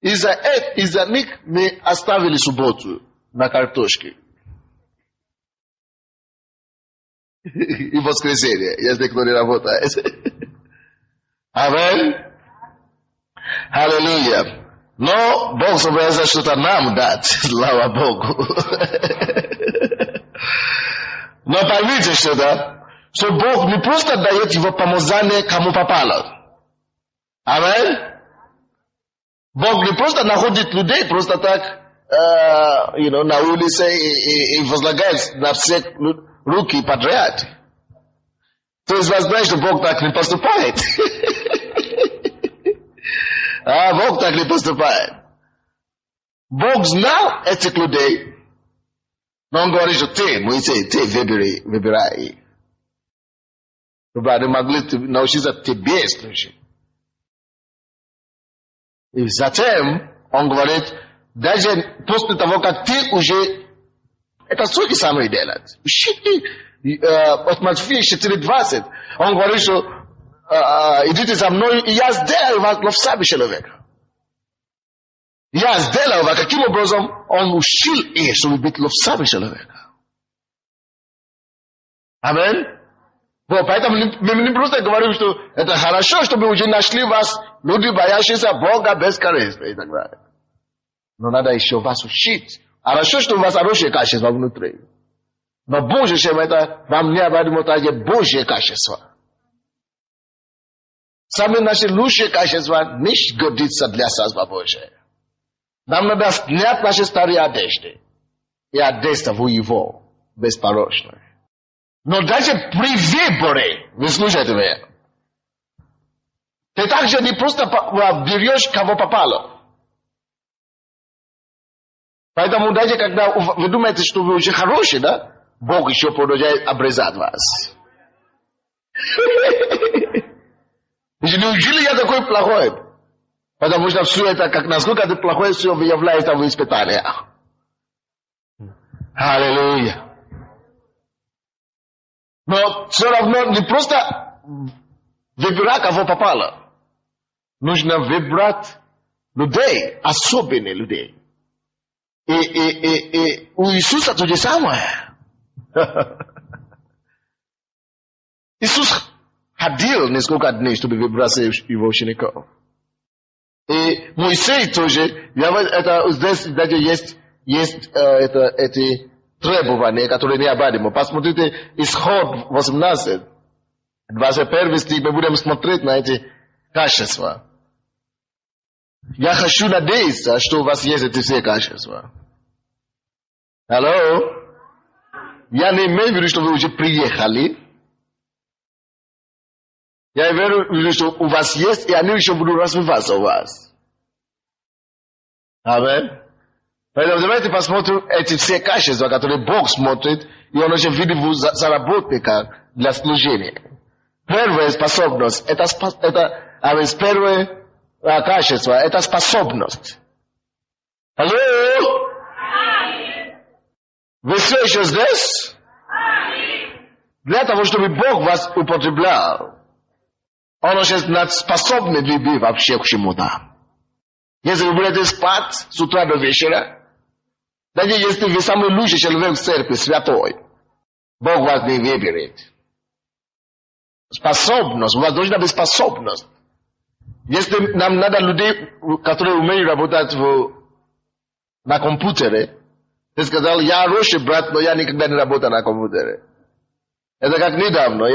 Из-за них мы оставили субботу на картошке. И воскресенье, если кто не работает. Аминь. Аллилуйя. Но Бог собирается что-то нам дать. Слава Богу. Но поймите что Бог не просто дает его помазание кому попало. Аминь. Бог не просто находит людей просто так, на улице и возлагает на всех руки подряд. То есть вы знаете, что Бог так не поступает. Бог так не поступает. Бог знал этих людей, но Он говорит, что Моисей, ты выбирай их. Чтобы они могли научиться тебе служить. И затем Он говорит, даже после того, как ты уже это суть самое делать. От Матфея 4:20 Он говорит, что идите за мной, и я сделаю вас ловцами человека. Я сделаю вас, каким образом Он учил их, чтобы быть ловцами человека. Аминь. Поэтому мы не просто говорим, что это хорошо, что мы уже нашли вас, люди, боящиеся Бога бескорыстно и так далее. Но надо еще вас учить. Хорошо, что у вас хорошее качество внутри. Но Божье, чем это вам необходимо также Божье качество. Сами наши лучшие качества не годятся для Царства Божия. Нам надо снять наши старые одежды и одеться в Его беспорочное. Но даже при выборе, вы слушаете меня, ты также не просто берешь, кого попало. Поэтому даже когда вы думаете, что вы уже хороший, да, Бог еще продолжает обрезать вас. Неужели я такой плохой? Потому что все это, как насколько ты плохой, все выявляется в испытаниях. Аллилуйя. Но все равно не просто выбирать, кого попало. Нужно выбрать людей, особенных людей. И у Иисуса то же самое. Иисус ходил несколько дней, чтобы выбрать его учеников. И Моисей тоже, здесь даже есть эти требования, которые необходимы. Посмотрите, Исход 18, 21 стих, мы будем смотреть на эти качества. Я хочу надеяться, что у вас есть эти все качества. Алло? Я не имею в виду, что вы уже приехали. Я имею в виду, что у вас есть, и они еще будут развиваться у вас. Аминь. Поэтому давайте посмотрим эти все качества, которые Бог смотрит, и Он уже видит за работника для служения. Первая способность, первое качество, это способность. Алло? Вы все еще здесь? Для того, чтобы Бог вас употреблял, Он уже способен ли вы вообще к чему-то. Если вы будете спать с утра до вечера, даже если вы самый лучший человек в церкви, святой, Бог вас не выберет. Способность, у вас должна быть способность. Если нам надо людей, которые умеют работать на компьютере, ты сказал, я хороший брат, но я никогда не работаю на компьютере. Это как недавно,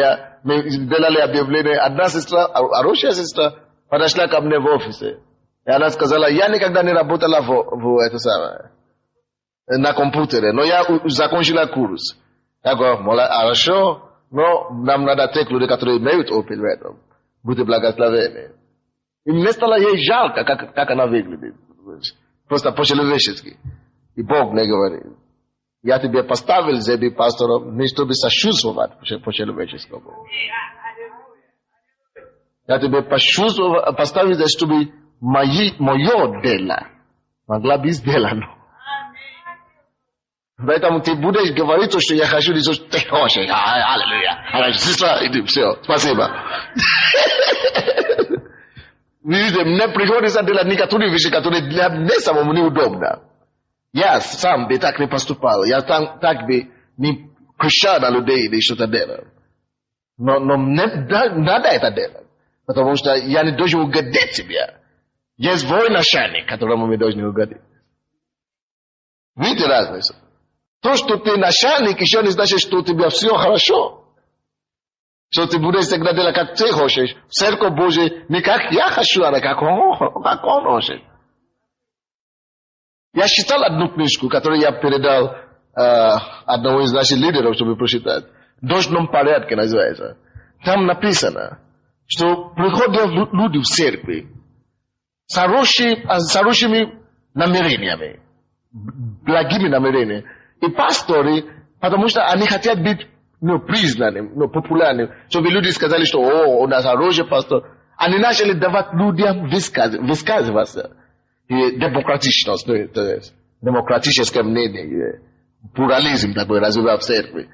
мы делали объявление, одна сестра, хорошая сестра, подошла ко мне в офисе. И она сказала, я никогда не работала на компьютере, но я закончила курс. Я говорю, хорошо, но нам надо тех людей, которые имеют опыт в этом. Будьте благословенны. И мне стало ей жалко, как она выглядит. Просто по-человечески. И Бог мне говорит, я тебе поставил здесь пастором, не чтобы сочувствовать по-человеческому. Я тебе поставил здесь, чтобы мое дело могла быть сделано. Поэтому ты будешь говорить, что я хочу, что ты хочешь. Аллилуйя. Сестра, иди, все, спасибо. Видите, мне приходится делать некоторые вещи, которые для меня самому неудобно. Я сам бы так не поступал. Я так бы не кричал на людей или что-то делал. Но мне надо это делать. Потому что я не должен угодить тебе. Есть военачальник, которому мы должны угодить. Видите разницу? То, что ты начальник, еще не значит, что у тебя все хорошо. Что ты будешь всегда делать, как ты хочешь. В церковь Божию не как я хочу, а как он хочет. Я читал одну книжку, которую я передал одному из наших лидеров, чтобы прочитать. В должном порядке называется. Там написано, что приходят люди в церкви с хорошими намерениями, благими намерениями. И пасторы, потому что они хотят быть признанными, популярными, чтобы люди сказали, что у нас хороший пастор. Они начали давать людям высказываться. И демократичность, демократическое мнение, плурализм такой развивал в церкви.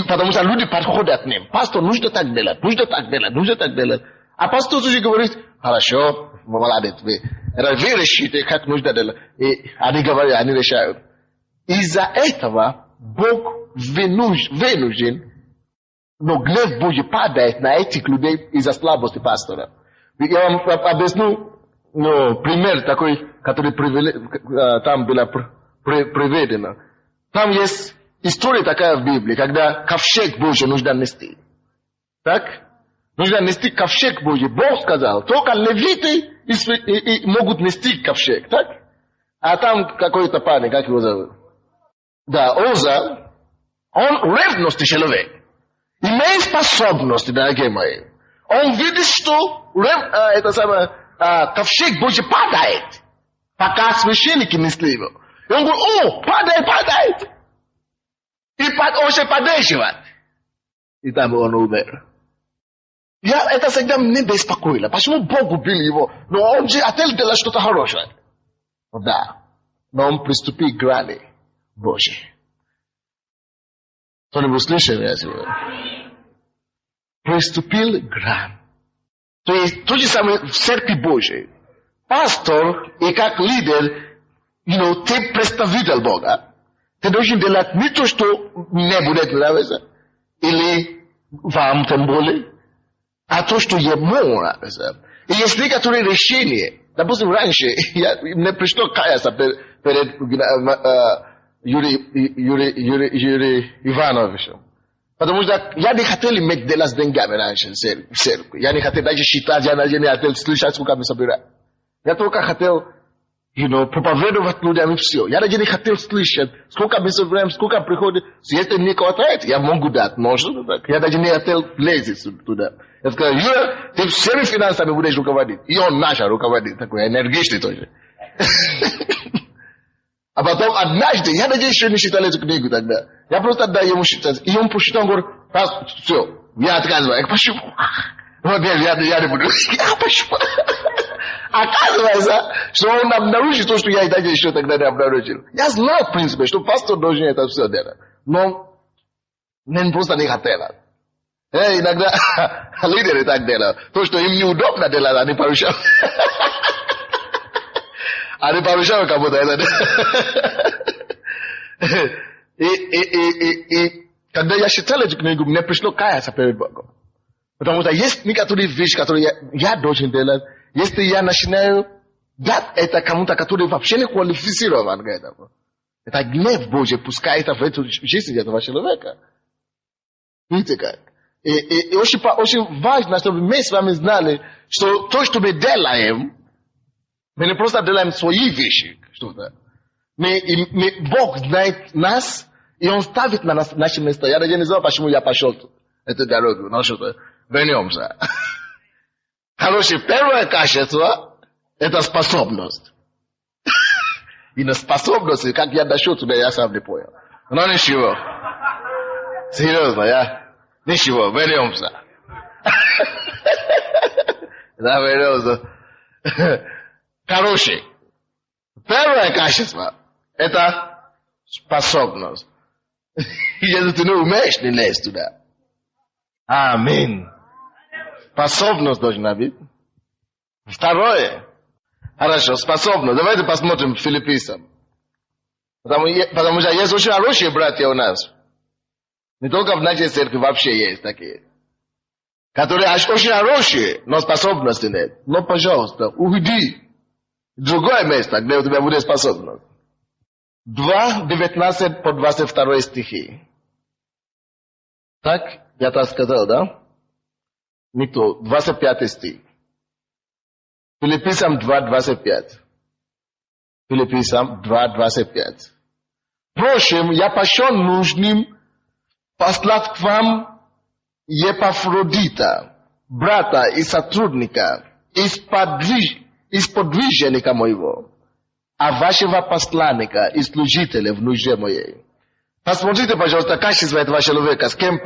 Потому что люди подходят к ним. Пастор, нужно так делать, нужно так делать, нужно так делать. А пастор тоже говорит, хорошо, молодец, вы решите, как нужно делать. И они говорят, они решают. Из-за этого Бог вынужден, но гнев Божий падает на этих людей из-за слабости пастора. Я вам объясню пример такой, который там было приведено. Там есть история такая в Библии, когда ковчег Божий нужно нести. Так? Нужно нести ковчег Божий. Бог сказал, только левиты могут нести ковчег. Так? А там какой-то парень, как его зовут? Да, Оза, он ревностный человек. Имеет способности, дорогие мои. Он видит, что ковчег Божий падает, пока священники несли его. И он говорит, о, падает. И он же поддерживает. И там он умер. Это всегда меня беспокоило. Почему Бог убил его? Но он же хотел делать что-то хорошее. Да. Но он приступил к грани Божьей. Кто-нибудь слышал меня сегодня? Приступил к грани. То есть, то же самое в Церкви Божьей. Пастор и как лидер, ты представитель Бога. Ты должен делать не то, что мне будет нравиться, или вам тем более, а то, что ему нравится. И есть некоторые решения. Допустим, раньше мне пришло каяться перед Юрием Ивановичем. Потому что я не хотел иметь дело с деньгами раньше в церкви. Я не хотел даже считать, я не хотел слышать, сколько мы собираем. Я только хотел, проповедовать людям и все. Я даже не хотел слышать, сколько мы собираем, сколько приходит. Если мне хватает, я могу дать. Можно так. Я даже не хотел лезть туда. Я сказал, Юра, ты всеми финансами будешь руководить. И он начал руководить. Такой энергичный тоже. А потом однажды, я даже еще не читал эту книгу тогда. Я просто отдал ему читать. И он посчитал, он говорит, все, я отказываюсь. Я почему? Вот я не буду. Я почему? Оказывается, что он обнаружил то, что я и даже еще тогда не обнаружил. Я знал, в принципе, что пастор должен это все делать. Но он просто не хотел. Иногда лидеры так делают. То, что им неудобно делать, они поручают. Они поручают кому-то это. И когда я читал эту книгу, мне пришло каяться перед Богом. Потому что есть некоторые вещи, которые я должен делать. Если я начинаю дать это кому-то, который вообще не квалифицирован к этому, это гнев Божий пускает в эту жизнь этого человека. Видите как? И очень важно, чтобы мы с вами знали, что то, что мы делаем, мы не просто делаем свои вещи. Что-то. Бог знает нас, и Он ставит на наши места. Я даже не знаю, почему я пошел эту дорогу. Но что-то. Вернемся. Хорошее первое качество – это способность. И на способности, как я дошел туда, я сам не понял. Но ничего. Серьезно, ничего, вернемся. Да, вернемся. Хорошее. Первое качество – это способность. Если ты не умеешь, не лезь туда. Аминь. Способность должна быть. Второе. Хорошо, способность. Давайте посмотрим Филиппийцам. Потому что есть очень хорошие братья у нас. Не только в нашей церкви, вообще есть такие. Которые очень хорошие, но способности нет. Но, пожалуйста, уйди в другое место, где у тебя будет способность. 2:19 по 22 стихи. Так, я так сказал, да? Не то, 25 стих. Филиппийцам 2:25. Филиппийцам 2:25. Впрочем, я почел нужным послать к вам Епафродита, брата и сотрудника, и сподвижника моего, а вашего посланника и служителя в нужде моей. Посмотрите, пожалуйста, качество этого человека, с кем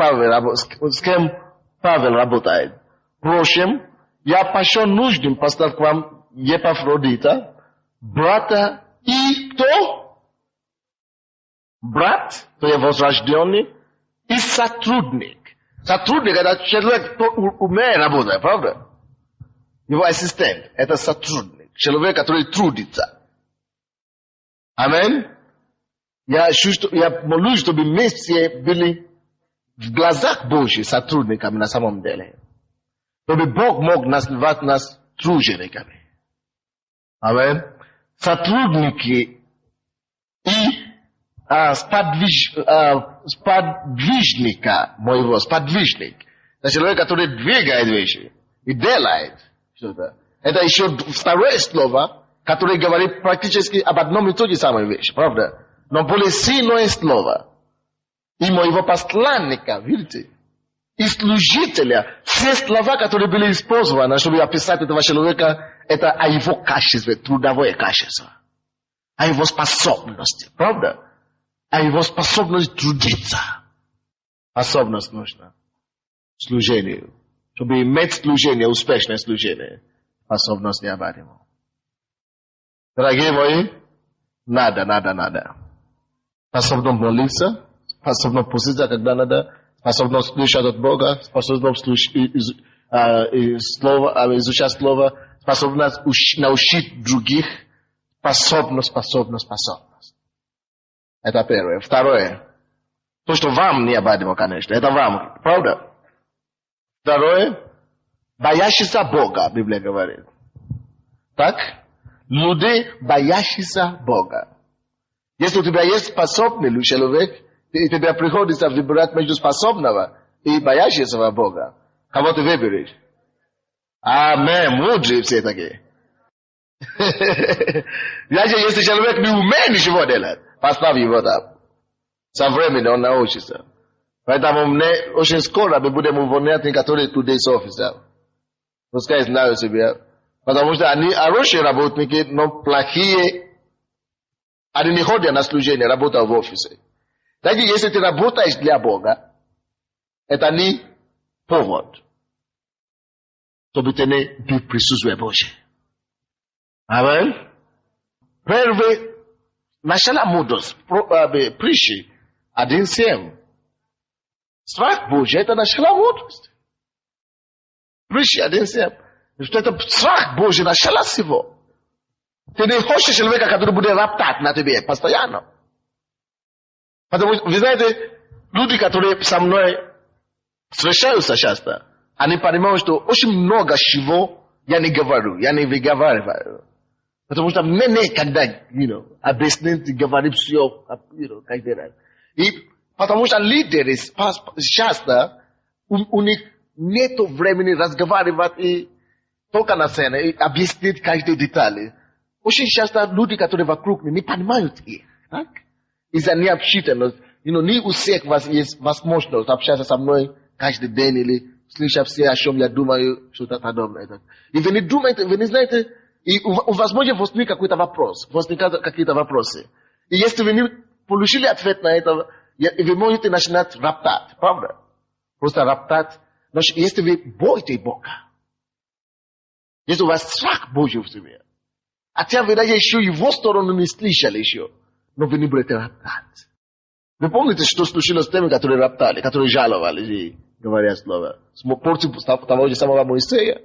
Павел работает. Впрочем, я почел нужным послать к вам Епафродита, брата и кто? Брат, то есть возрожденный, и сотрудник. Сотрудник – это человек, кто умеет работать, правда? Его ассистент – это сотрудник, человек, который трудится. Аминь. Я молюсь, чтобы мы все были в глазах Божьих сотрудниками на самом деле. Чтобы Бог мог называть нас тружениками. Аминь. Сотрудники и сподвижника моего, сподвижник. Это человек, который двигает вещи и делает что-то. Это еще второе слово, которое говорит практически об одном и той же самой вещи, правда? Но более сильное слово. И моего посланника, видите? И служителя. Все слова, которые были использованы, чтобы описать этого человека, это о его качестве, трудовое качество. a его способности. Правда? А его способность трудиться. Способность нужна. Служению. Чтобы иметь служение, успешное служение. Способность необходима. Дорогие мои, надо. Способно молиться, способно пуститься, когда надо, способно слушать от Бога, способно изучать Слово, способно научить других, способность. Это первое. Второе. То, что вам необходимо, конечно, это вам, правда? Второе. Боящийся Бога, Библия говорит. Так? Люди, боящиеся Бога. Если у тебя есть способный человек, и тебе приходится выбирать между способного и боящегося Бога, кого ты выберешь? Аминь. Мудрые все такие. Даже если человек не умеет ничего делать, поставь его там. Со временем он научится. Поэтому мне очень скоро мы будем увольнять некоторых туда с офиса. Пускай знают себя. Потому что они хорошие работники, но плохие. Они не ходят на служение, работают в офисе. Даже если ты работаешь для Бога, это не повод, чтобы ты не был в присутствии Божьем. Аминь. Первый, начало мудрость, притчи 1:7. Страх Божий – это начало мудрости. Притчи 1:7. Что это страх Божий, начало всего. Ты не хочешь человека, который будет роптать на тебе постоянно. Потому что, вы знаете, люди, которые со мной встречаются часто, они понимают, что очень много чего я не говорю, я не выговариваю. Потому что мне некогда, объяснить, говорить все, как делать. И потому что лидеры часто, у них нет времени разговаривать и только на сцене, и объяснить каждую деталь. Очень часто люди, которые вокруг не понимают их. Так? Из-за необщительности. Не у всех есть возможность общаться со мной каждый день или слышать все, о чем я думаю, что-то подобное. И вы не думаете, вы не знаете, и у вас может возникнуть какой-то вопрос, возникают какие-то вопросы. И если вы не получили ответ на это, вы можете начинать роптать, правда? Просто роптать. Но если вы боитесь Бога, если у вас страх Божий в себе, хотя вы даже еще его сторону не слышали еще, но вы не будете роптать. Вы помните, что случилось с теми, которые роптали, которые жаловались и говоря слово? Против того же самого Моисея?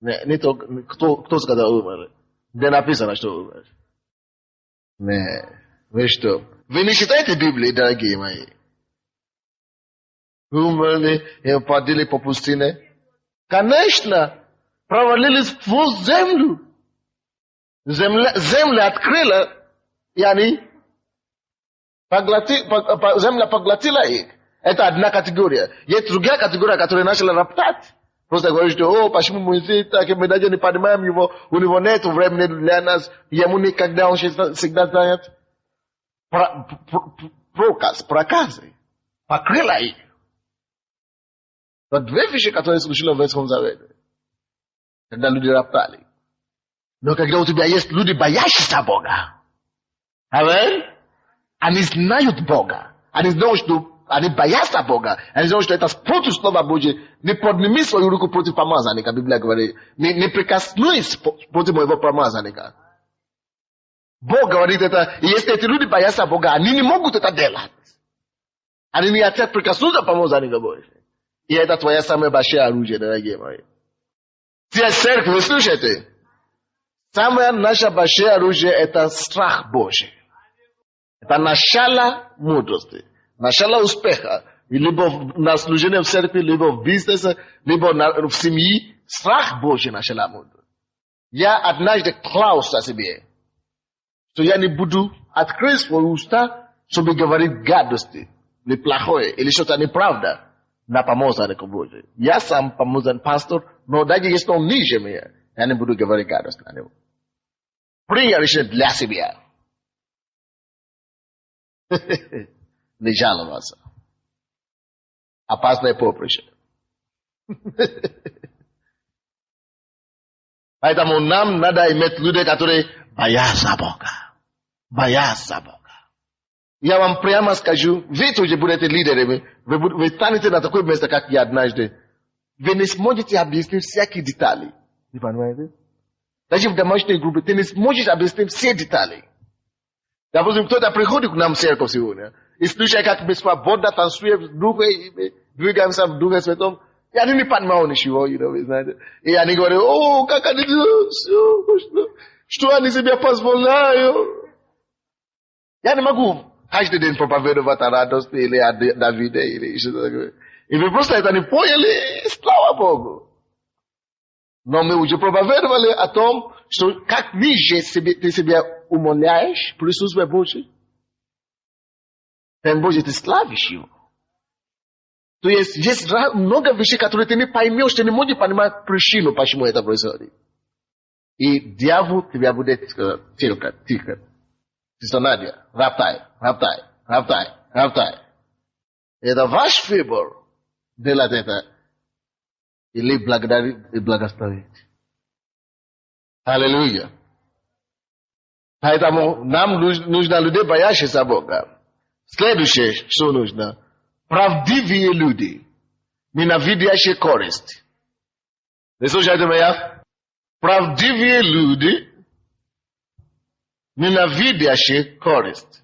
Не то, кто сказал умер? Где написано, что умер? Вы что? Вы не читаете Библию, дорогие мои? Умерли и упадили по пустыне? Конечно, провалились в землю. Земля открыла, и они земля поглотила их. Это одна категория. Есть другая категория, которая начала роптать. Просто говорит, что, почему Моисей так, мы даже не понимаем его, у него нет времени для нас, ему никогда он всегда занят. Проказы. Покрыла их. Это две вещи, которые случились в Ветхом Завете. Когда люди роптали. Но когда у тебя есть люди, боящиеся Бога, аминь, они знают Бога, они знают, что они боятся Бога, они знают, что это против Слова Божьего. Не подними свою руку против помазанника, Библия говорит. Не прикоснусь против моего помазанника. Бог говорит это, и если эти люди боятся Бога, они не могут это делать. Они не хотят прикоснуться к помазаннику Божьему. И это твоя самая большая оружие, дорогие мои. Все церкви, вы слушаете? Самое наше большое оружие – это страх Божий. Это начало мудрости, начало успеха. Либо на служении в церкви, либо в бизнесе, либо в семье. Страх Божий – начало мудрости. Я однажды клялся себе, что я не буду открыть свои уста, чтобы говорить гадости, или плохое, или что-то неправда на помазанника Божия. Я сам помазан пастор, но даже если он ниже меня, я не буду говорить гадость на него. Принял решение для себя. Не жаловаться. Опасное поприще. Поэтому нам надо иметь людей, которые Бояться Бога. Бояться Бога. Я вам прямо скажу, вы тоже будете лидерами, вы станете на такое место, как я однажды. Вы не сможете объяснить всякие детали. Вы понимаете? Даже в домашней группе ты не сможешь объяснить все детали. Допустим, кто-то приходит к нам в церковь сегодня, и слушая, как мы свободно танцуем в духе, двигаемся в духе святом, и они не понимают ничего, вы знаете. И они говорят, о, как они делают, что они себе позволяют. Я не могу каждый день проповедовать о радости или о Давиде, или что-то такое. И вы просто это не поняли, слава Богу. Но мы уже проповедовали о том, что как ниже ты себя умоляешь в присутствии Божьем, тем Божий ты славишь его. То есть много вещей, которые ты не поймешь, ты не можешь понимать причину, почему это происходит. И дьявол тебя будет сказать, тихо. Сестра Надя, роптай. Это ваш выбор делать это. Или благодарить и благословить. Аллилуйя. Поэтому нам нужно людей боящихся Бога. Следующее, что нужно. Правдивые люди, ненавидящие користь. Вы слушаете меня? Правдивые люди, ненавидящие користь.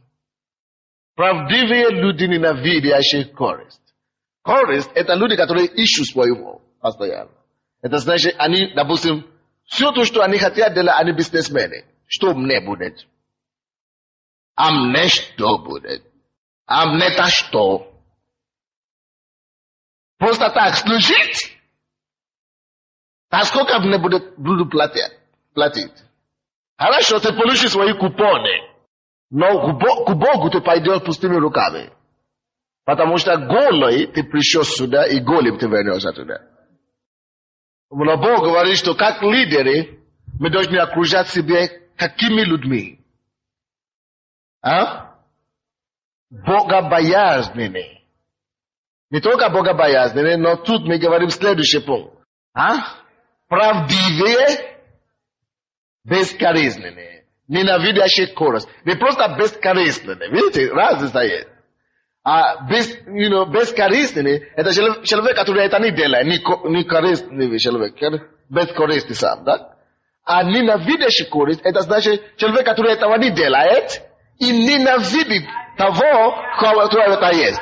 Правдивые люди, ненавидящие користь. Користь – это люди, которые ищут своего постоянно. Это значит, они, допустим, все то, что они хотят делать, они бизнесмены. Что мне будет? А мне что будет? А мне-то что? Просто так служить? А сколько мне буду платить? Хорошо, ты получишь свои купоны. Но к Богу ты пойдешь пустыми руками. Потому что голый ты пришел сюда, и голым ты вернешься туда. Но Бог говорит, что как лидеры мы должны окружать себя какими людьми? Богобоязненными. Не только богобоязненные, но тут мы говорим следующий пункт. Правдивые, бескорыстные, ненавидящие користь. Не просто бескорыстные. Видите, разница есть. Бескорыстный – это человек, который это не делает, не корыстный человек, бескорыстный сам, да? А ненавидящий користь – это значит человек, который этого не делает и ненавидит того, который это есть.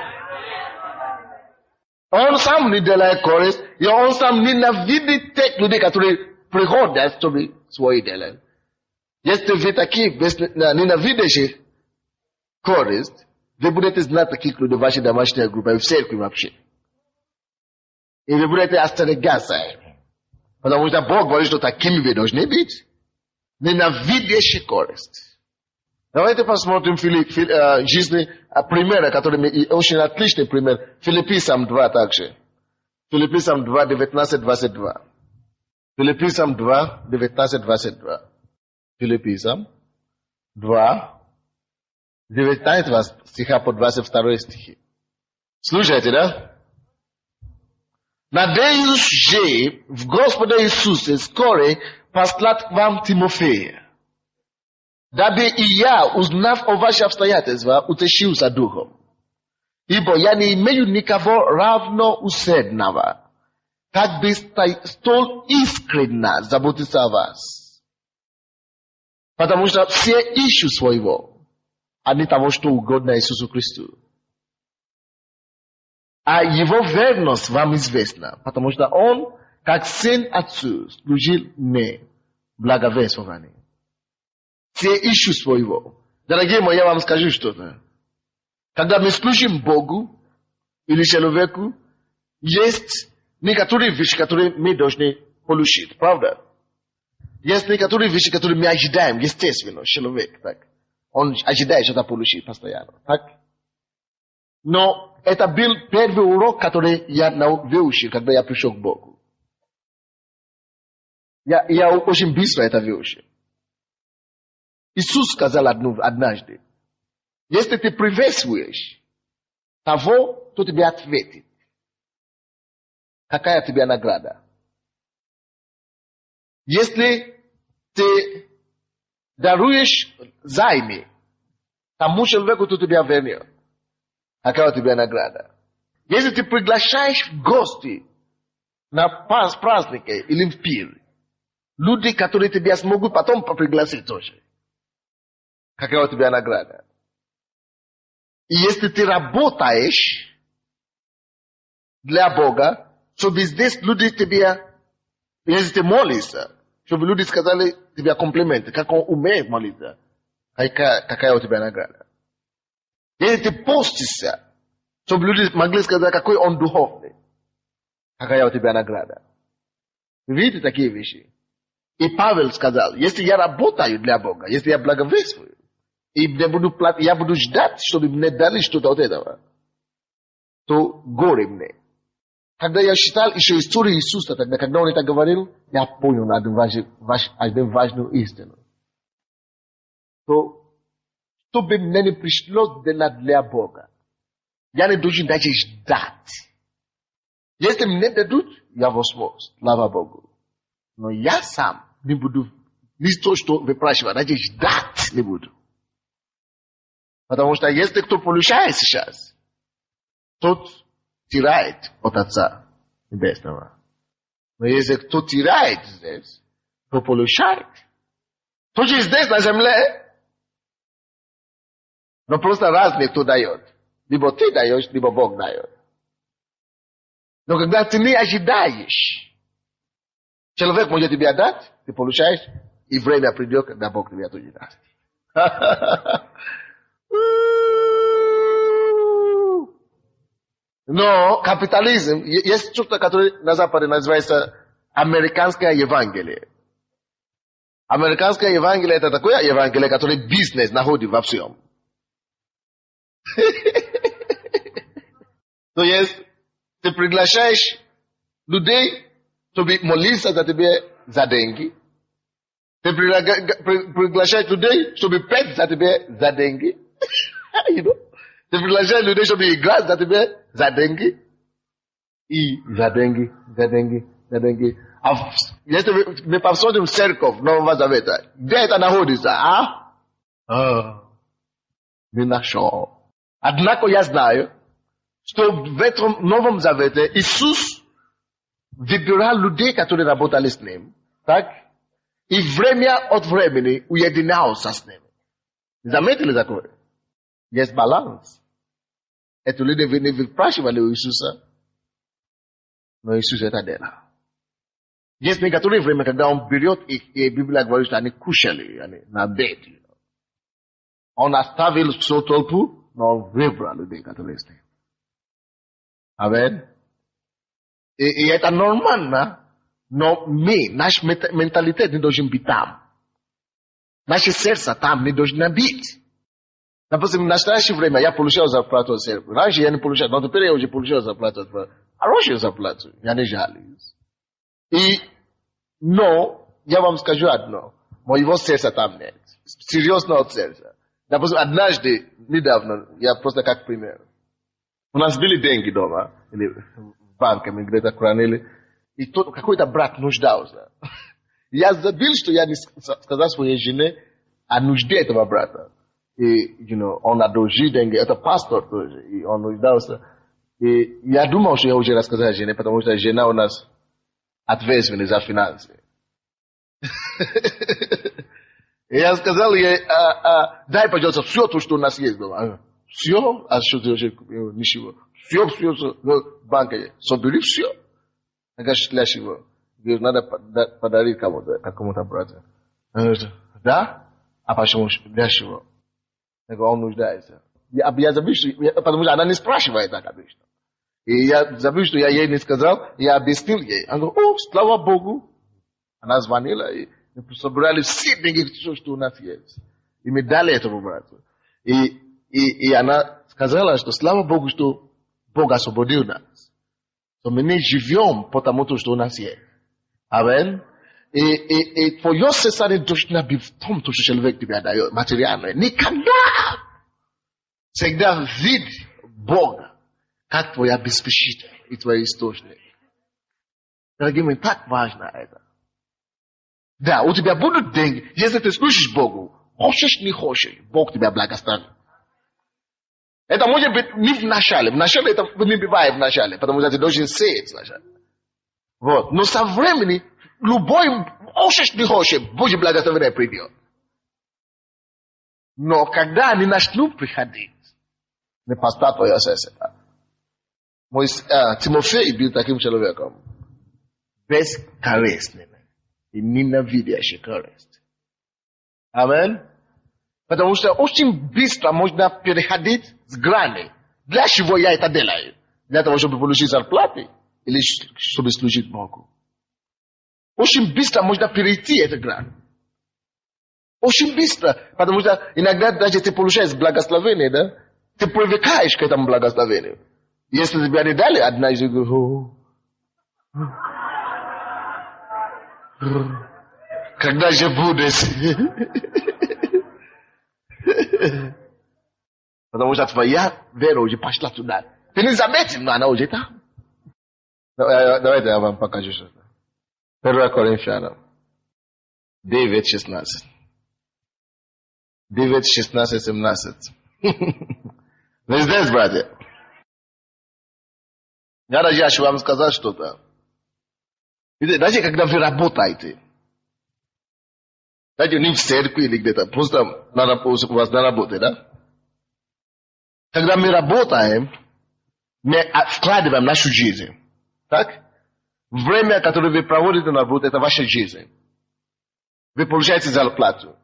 Он сам не делает користь, и он сам ненавидит тех людей, которые приходят, чтобы свои делают. Если вы такие ненавидящие користь, вы будете знать таких людей в вашей домашней группе, в церкви вообще. И вы будете остерегаться. Потому что Бог говорит, что такими вы должны быть. Ненавидящий користь. Давайте посмотрим жизни примера, который очень отличный пример. Филиппийцам 2 также. Филиппийцам 2, 19-22. Филиппийцам 2, 19-22. Филиппийцам 2, 19 стиха по 22 стихи. Слушайте, да? Надеюсь же в Господа Иисусе скоро послать к вам Тимофея, дабы и я, узнав о ваших обстоятельствах, утешился духом. Ибо я не имею никого равно усердного, как бы столь искренне заботиться о вас. Потому что все ищут своего, а не того, что угодно Иисусу Христу. А его верность вам известна, потому что он, как сын отцу, служил мне благовествованием. Все ищут своего. Дорогие мои, я вам скажу что-то. Когда мы служим Богу или человеку, есть некоторые вещи, которые мы должны получить, правда? Есть некоторые вещи, которые мы ожидаем, естественно, человек, так. Он ожидает что-то получить постоянно. Так? Но это был первый урок, который я выучил, когда я пришел к Богу. Я очень быстро это выучил. Иисус сказал однажды, если ты приветствуешь того, кто тебе ответит, какая тебе награда? Если ты даруешь займи тому человеку, кто тебя вернет, какая у тебя награда? Если ты приглашаешь в гости на праздники или в пир, люди, которые тебя смогут потом пригласить тоже, какая у тебя награда? И если ты работаешь для Бога, чтобы здесь люди тебя, если ты молишься, чтобы люди сказали тебе комплименты, как он умеет молиться, какая у тебя награда? Если ты постишься, чтобы люди могли сказать, какой он духовный, какая у тебя награда? Видите такие вещи? И Павел сказал, если я работаю для Бога, если я благовествую, и я буду ждать, чтобы мне дали что-то от этого, то горе мне. Когда я читал еще историю Иисуса, тогда, когда он это говорил, я понял одну важную истину. То, чтобы мне не пришлось делать для Бога, я не должен даже ждать. Если мне дадут, я возьму, слава Богу. Но я сам не буду ни то, что выпрашивать, даже ждать не буду. Потому что если кто получает сейчас, тот теряет от Отца Небесного. Но если кто теряет здесь, то получает. Тоже здесь на земле, но просто разный кто дает. Либо ты даешь, либо Бог дает. Но когда ты не ожидаешь, человек может тебе дать, ты получаешь, и время придет, когда Бог тебе тоже даст. Но капитализм, есть что-то, которое на Западе называется американское Евангелие. Американское Евангелие это такое Евангелие, которое бизнес находит во всем. То есть, ты приглашаешь людей, чтобы молиться за тебя за деньги. Ты приглашаешь людей, чтобы петь за тебя за деньги. You know? Ты приглашаешь людей, чтобы играть за тебя за деньги. И за деньги, за деньги, за деньги. А если мы посмотрим церковь Нового Завета, где это находится, не нашел. Однако я знаю, что в этом Новом Завете Иисус выбирал людей, которые работали с Ним. Так? И время от времени уединялся с Ним. Заметили такое? Есть баланс. Это люди не выпрашивали у Иисуса, но Иисус это делал. Есть некоторые время, когда Он берет их, и Библия говорит, что они кушали, они на обед. Он оставил всю толпу, но Он выбрал людей, которые с Ним. Амин. И это нормально, но мы, наш менталитет не должен быть там. Наше сердце там не должно быть. Допустим, в настоящее время я получал зарплату от церкви. Раньше я не получал, но теперь я уже получал зарплату от церкви. Хорошую зарплату, я не жалуюсь. Но, я вам скажу одно, моего сердца там нет. Серьезно от сердца. Допустим, однажды, недавно, я просто как пример. У нас были деньги дома, или в банке, мы где-то хранили, и какой-то брат нуждался. Я забыл, что я не сказал своей жене о нужде этого брата. И, он одолжил деньги, это пастор тоже, и он нуждался. И я думал, что я уже рассказал жене, потому что жена у нас ответственна за финансы. И я сказал ей, дай, пожалуйста, все то, что у нас есть дома. Все? А что ты уже купил? Ничего. Все. В банке собери все. Я говорю, для чего? Говорю, надо подарить кому-то, какому-то брату. Он говорит, да? А почему? Для чего? Я говорю, он нуждается. Я забыл, потому что она не спрашивает так обычно. И я забыл, что я ей не сказал, я объяснил ей. Она говорит, слава Богу. Она звонила, и мы собрали все деньги, что у нас есть. И мы дали этому брату. И она сказала, что слава Богу, что Бог освободил нас. Что мы не живем потому, что у нас есть. Амин. И твое сердце не должно быть в том, что человек тебе дает материально. Никогда. Всегда видь Бога, как твой обеспечитель и твой источник. Дорогие мои, так важно это. Да, у тебя будут деньги. Если ты служишь Богу, хочешь, не хочешь, Бог тебя благословит. Это может быть не в начале. В начале это не бывает в начале, потому что ты должен сеять вначале. Вот. Но со временем, любой, хочешь, не хочешь, Божье благословение придет. Но когда они начнут приходить, не поставь твое сердце. Тимофей был таким человеком. Бескорыстным и ненавидящий корысть. Аминь. Потому что очень быстро можно переходить с грани. Для чего я это делаю? Для того, чтобы получить зарплаты? Или чтобы служить Богу? Очень быстро можно перейти эту грань. Очень быстро. Потому что иногда даже ты получаешь благословение, да? Ты привыкаешь к этому благословению. Если тебя не дали, однажды ты говоришь, когда же будешь? Потому что твоя вера уже пошла туда. Ты не заметил, но она уже там. Давайте я вам покажу что-то. 1 Коринфянам 9:16. 9:16-17. Вы здесь, братья? Я хочу вам сказать что-то. Даже когда вы работаете, даже не в церкви или где-то, просто у вас на работе, да? Когда мы работаем, мы вкладываем нашу жизнь. Так? Время, которое вы проводите на работе, это ваша жизнь. Вы получаете зарплату.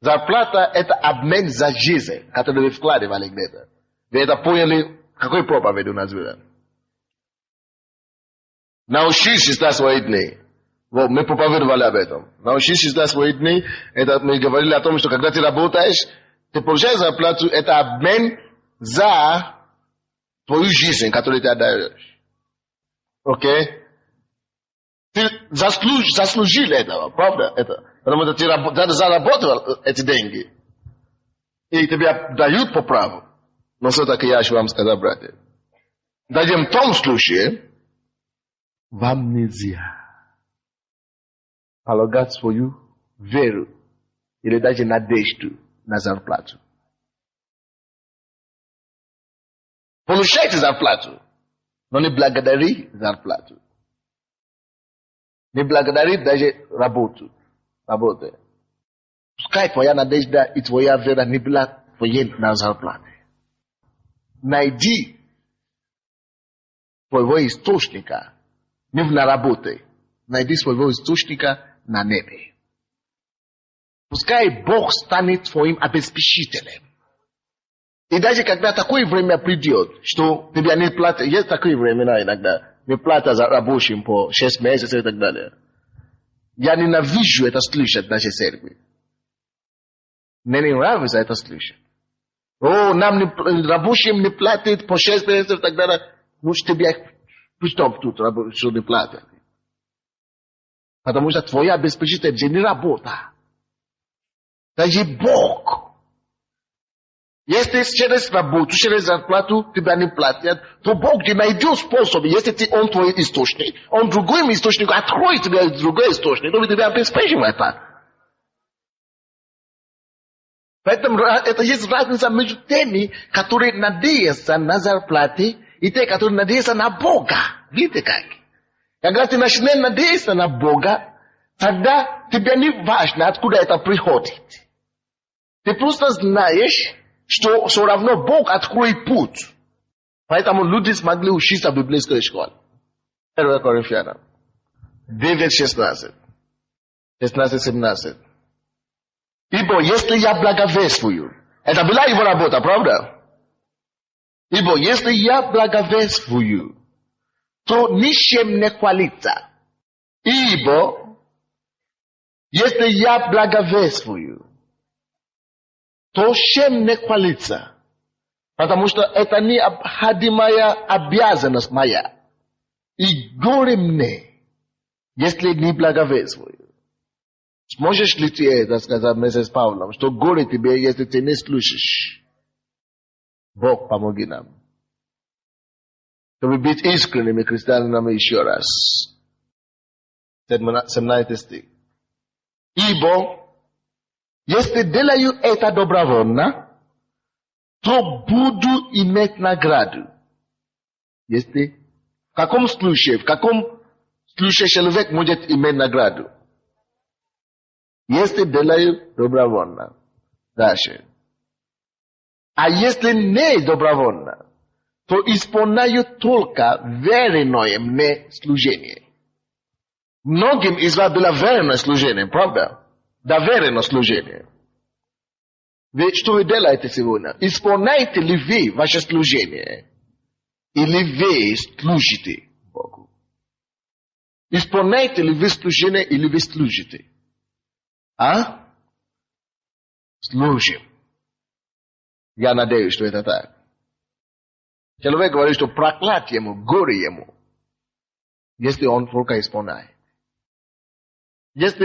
Зарплата – это обмен за жизнь, который вы вкладывали где-то. Вы это поняли, какой проповедь у нас было? Научись считать свои дни. Вот, мы проповедовали об этом. Научись считать свои дни. Это мы говорили о том, что когда ты работаешь, ты получаешь зарплату, это обмен за твою жизнь, которую ты отдаешь. Окей? Ты заслужил этого, правда? Это. Потому что ты заработал эти деньги. И тебе дают по праву. Но все-таки я хочу вам сказать, братья. Даже в том случае, вам нельзя полагать свою веру или даже надежду на зарплату. Получайте зарплату, но не благодари зарплату. Не благодари даже работу. Пускай твоя надежда и твоя вера не была твоей на зарплате. Найди своего источника не на работе. Найди своего источника на небе. Пускай Бог станет твоим обеспечителем. И даже когда такое время придет, что тебя не платят, есть такие времена иногда, не платят за рабочим по 6 месяцев и так далее. Я ненавижу это слышать в нашей церкви. Мне не нравится это слышать. О, нам рабочим не платят по 6 месяцев и так далее. Ну, что тебе приступ тут, что не платят. Потому что твоя обеспечитель не работа. Даже Бог. Если через работу, через зарплату тебя не платят, то Бог не найдет способ. Если Он твой источник, Он другой источник откроет тебе другой источник, то тебя обеспечим это. Поэтому это есть разница между теми, которые надеются на зарплаты, и те, которые надеются на Бога. Видите как? Когда ты начинаешь надеяться на Бога, тогда тебе не важно, откуда это приходит. Ты просто знаешь, что все равно Бог откроет путь. Поэтому люди смогли учиться в библейской школе. 1 Коринфянам 9:16. 16-17. Ибо если я благовествую, это была его работа, правда? Ибо если я благовествую, то ничем не хвалится. Ибо если я благовествую, то чем не хвалится. Потому что это необходимая обязанность моя. И горе мне, если не благовествую. Сможешь ли ты это сказать вместе с Павлом, что горе тебе, если ты не слушаешь? Бог помоги нам. Чтобы быть искренними христианами еще раз. 17 стих. Ибо, если делаю это добровольно, то буду иметь награду. Если, в каком случае человек может иметь награду? Если делаю добровольно. Дальше. А если не добровольно, то исполняю только верное мне служение. Многим из вас было верное служение, правда? Да, верное служение. Ведь что вы делаете сегодня? Исполняете ли вы ваше служение? Или вы служите Богу? Исполняете ли вы служение, или вы служите? А? Служим. Я надеюсь, что это так. Человек говорит, что проклятие ему, горе ему, если он только исполняет. Если